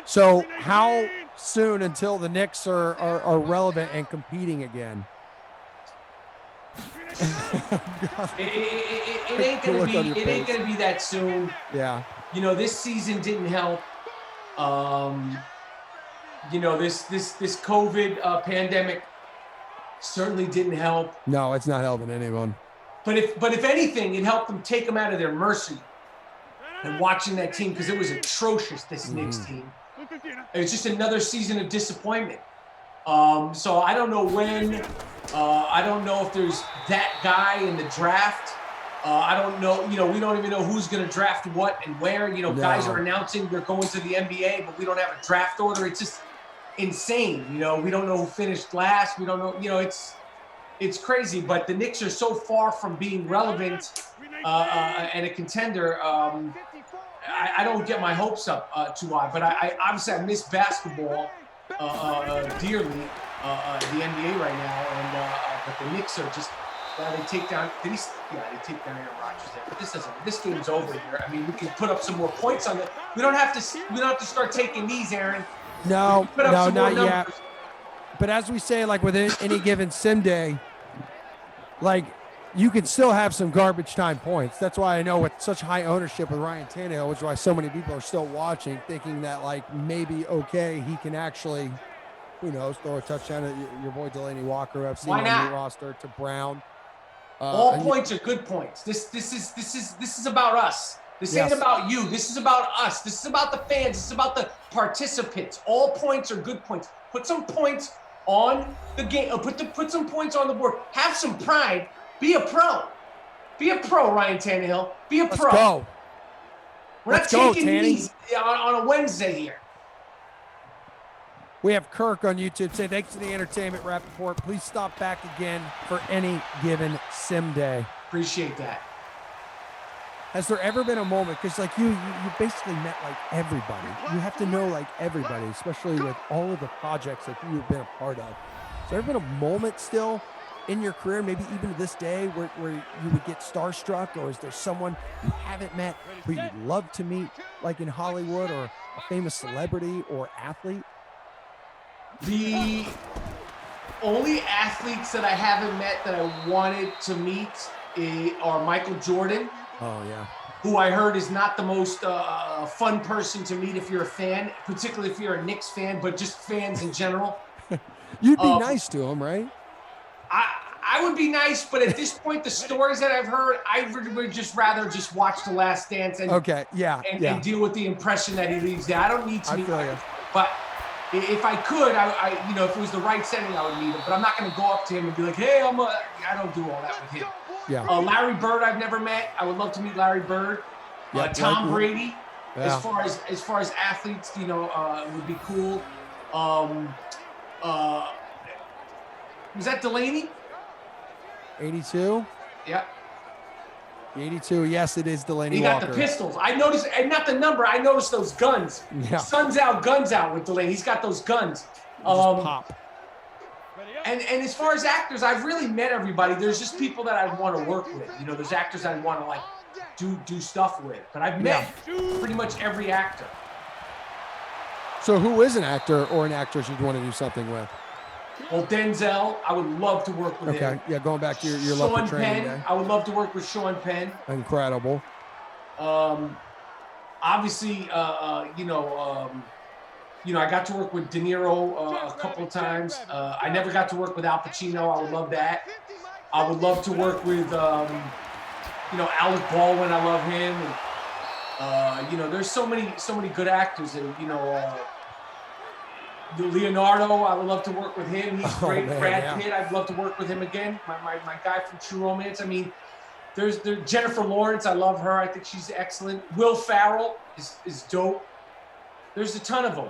Speaker 1: So how soon until the Knicks are relevant and competing again?
Speaker 2: It ain't gonna be that soon.
Speaker 1: Yeah.
Speaker 2: You know, this season didn't help. You know, this COVID pandemic certainly didn't help.
Speaker 1: No, it's not helping anyone.
Speaker 2: But if anything, it helped them take them out of their mercy. And watching that team, because it was atrocious, this Knicks team. It was just another season of disappointment. So I don't know when. I don't know if there's that guy in the draft. I don't know. You know, we don't even know who's going to draft what and where. You know, guys are announcing they're going to the NBA, but we don't have a draft order. It's just insane. You know, we don't know who finished last. We don't know. You know, it's crazy. But the Knicks are so far from being relevant and a contender. I don't get my hopes up too high. But I obviously I miss basketball dearly. The NBA right now, and but the Knicks are just they take down. They take down Aaron Rodgers there. But this game's over here. I mean, we can put up some more points on it. We don't have to start taking these, Aaron.
Speaker 1: No, not yet. But as we say, like with any given sim day, like you can still have some garbage time points. That's why I know with such high ownership with Ryan Tannehill, which is why so many people are still watching, thinking that like maybe he can actually. Who knows? Throw a touchdown at your boy Delaney Walker, I've seen on the roster, to Brown.
Speaker 2: All points are good points. This is about us. This ain't about you. This is about us. This is about the fans. This is about the participants. All points are good points. Put some points on the game. Put some points on the board. Have some pride. Be a pro. Be a pro, Ryan Tannehill. Be a pro.
Speaker 1: Let's go.
Speaker 2: We're not taking these on a Wednesday here.
Speaker 1: We have Kirk on YouTube saying, thanks to the entertainment, Rapaport. Please stop back again for any given sim day.
Speaker 2: Appreciate that.
Speaker 1: Has there ever been a moment, because like you basically met like everybody. You have to know like everybody, especially with all of the projects that you've been a part of. Has there ever been a moment still in your career, maybe even to this day, where you would get starstruck, or is there someone you haven't met who you'd love to meet, like in Hollywood, or a famous celebrity or athlete?
Speaker 2: The only athletes that I haven't met that I wanted to meet are Michael Jordan.
Speaker 1: Oh, yeah.
Speaker 2: Who I heard is not the most fun person to meet if you're a fan, particularly if you're a Knicks fan, but just fans in general.
Speaker 1: You'd be nice to him, right?
Speaker 2: I would be nice, but at this point, the stories that I've heard, I would just rather just watch The Last Dance and and deal with the impression that he leaves there. I don't need to meet him, but if I could, I you know, if it was the right setting, I would meet him. But I'm not going to go up to him and be like, hey, I don't do all that with him.
Speaker 1: Yeah.
Speaker 2: Larry Bird, I've never met. I would love to meet Larry Bird. Tom Brady, as far as athletes, you know, would be cool. Was that Delaney?
Speaker 1: 82?
Speaker 2: Yeah.
Speaker 1: 82, yes, it is Delaney
Speaker 2: Walker.
Speaker 1: Walker.
Speaker 2: He got the pistols. I noticed, and not the number, I noticed those guns.
Speaker 1: Yeah.
Speaker 2: Sun's out, guns out with Delaney. He's got those guns.
Speaker 1: Just pop.
Speaker 2: And as far as actors, I've really met everybody. There's just people that I want to work with. You know, there's actors I want to like do stuff with. But I've met pretty much every actor.
Speaker 1: So who is an actor or an actress you'd want to do something with?
Speaker 2: Well, Denzel, I would love to work with him.
Speaker 1: Okay, yeah, going back to your love for training.
Speaker 2: Penn, I would love to work with Sean Penn.
Speaker 1: Incredible.
Speaker 2: Obviously, you know, I got to work with De Niro a couple of times. I never got to work with Al Pacino. I would love that. I would love to work with, you know, Alec Baldwin. I love him. And, you know, there's so many good actors. And, you know, Leonardo, I would love to work with him. He's great. Man, Brad Pitt, I'd love to work with him again. My guy from True Romance. I mean, there's Jennifer Lawrence. I love her. I think she's excellent. Will Ferrell is dope. There's a ton of them.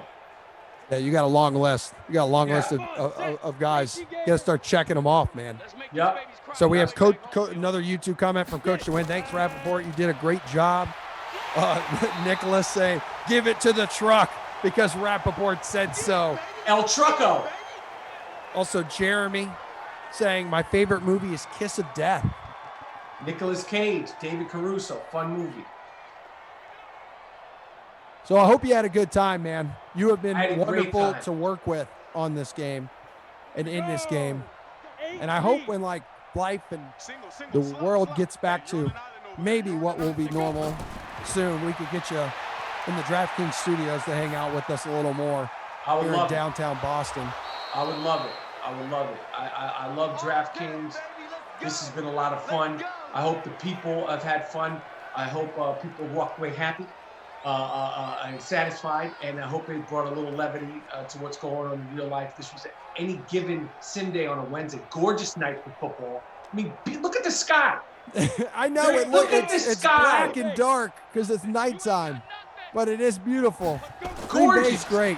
Speaker 1: Yeah, you got a long list. You got a long list of guys. You got to start checking them off, man.
Speaker 2: Yep.
Speaker 1: So we have another YouTube comment from Coach DeWin. Thanks, Rapaport. You did a great job. Nicholas saying, give it to the truck because Rapaport said so.
Speaker 2: El Trucco.
Speaker 1: Also, Jeremy saying, my favorite movie is Kiss of Death.
Speaker 2: Nicolas Cage, David Caruso, fun movie.
Speaker 1: So I hope you had a good time, man. You have been
Speaker 2: I had a great
Speaker 1: wonderful
Speaker 2: time.
Speaker 1: to work with on this game and in this game. And I hope when like life and the world gets back to maybe what will be normal soon, we could get you in the DraftKings studios to hang out with us a little more here in downtown Boston.
Speaker 2: I would love it. I would love it. I love DraftKings. This has been a lot of fun. I hope the people have had fun. I hope people walk away happy and satisfied. And I hope it brought a little levity to what's going on in real life. This was any given Sunday on a Wednesday. Gorgeous night for football. I mean, look at the sky.
Speaker 1: I know it's black and dark because it's nighttime, but it is beautiful. Green Bay's great.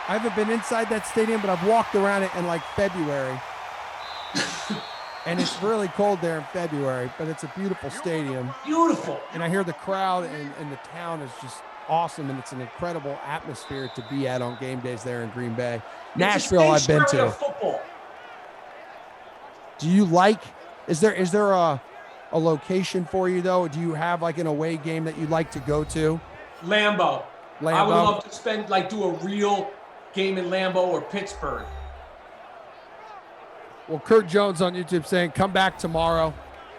Speaker 1: I haven't been inside that stadium, but I've walked around it in like February. And it's really cold there in February, but it's a beautiful stadium.
Speaker 2: Beautiful.
Speaker 1: And I hear the crowd and the town is just awesome, and it's an incredible atmosphere to be at on game days there in Green Bay. Nashville, I've been to.
Speaker 2: Football.
Speaker 1: Do you like? Is there a location for you though? Do you have like an away game that you'd like to go to?
Speaker 2: Lambeau. I would love to do a real game in Lambeau or Pittsburgh.
Speaker 1: Well, Kurt Jones on YouTube saying, come back tomorrow.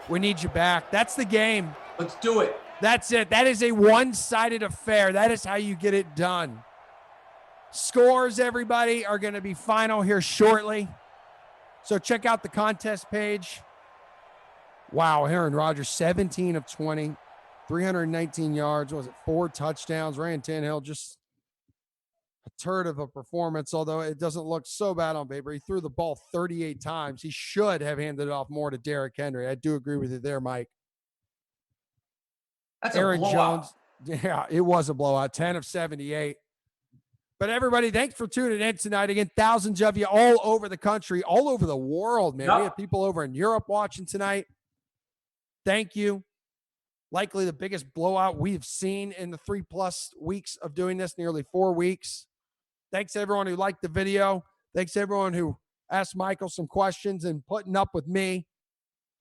Speaker 1: We need you back. That's the game.
Speaker 2: Let's do it.
Speaker 1: That's it. That is a one-sided affair. That is how you get it done. Scores, everybody, are going to be final here shortly. So check out the contest page. Wow, Aaron Rodgers, 17 of 20, 319 yards. Was it 4 touchdowns? Ryan Tannehill, just a turd of a performance, although it doesn't look so bad on paper. He threw the ball 38 times. He should have handed it off more to Derrick Henry. I do agree with you there, Mike.
Speaker 2: That's
Speaker 1: Aaron
Speaker 2: a blowout.
Speaker 1: Jones, yeah, it was a blowout, 10 of 78. But everybody, thanks for tuning in tonight. Again, thousands of you all over the country, all over the world, man.
Speaker 2: Yep.
Speaker 1: We have people over in Europe watching tonight. Thank you. Likely the biggest blowout we've seen in the 3+ weeks of doing this, nearly 4 weeks. Thanks to everyone who liked the video. Thanks to everyone who asked Michael some questions and putting up with me.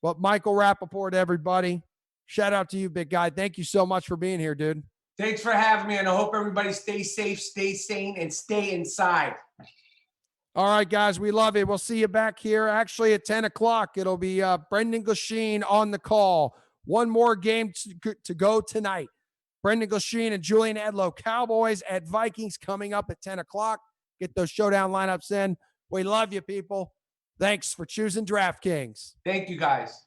Speaker 1: But Michael Rapaport, everybody, shout out to you, big guy. Thank you so much for being here, dude.
Speaker 2: Thanks for having me, and I hope everybody stays safe, stay sane, and stay inside.
Speaker 1: All right, guys, we love you. We'll see you back here actually at 10 o'clock. It'll be Brendan Glasheen on the call. One more game to go tonight. Brendan Glasheen and Julian Edlow, Cowboys at Vikings, coming up at 10 o'clock. Get those showdown lineups in. We love you, people. Thanks for choosing DraftKings.
Speaker 2: Thank you, guys.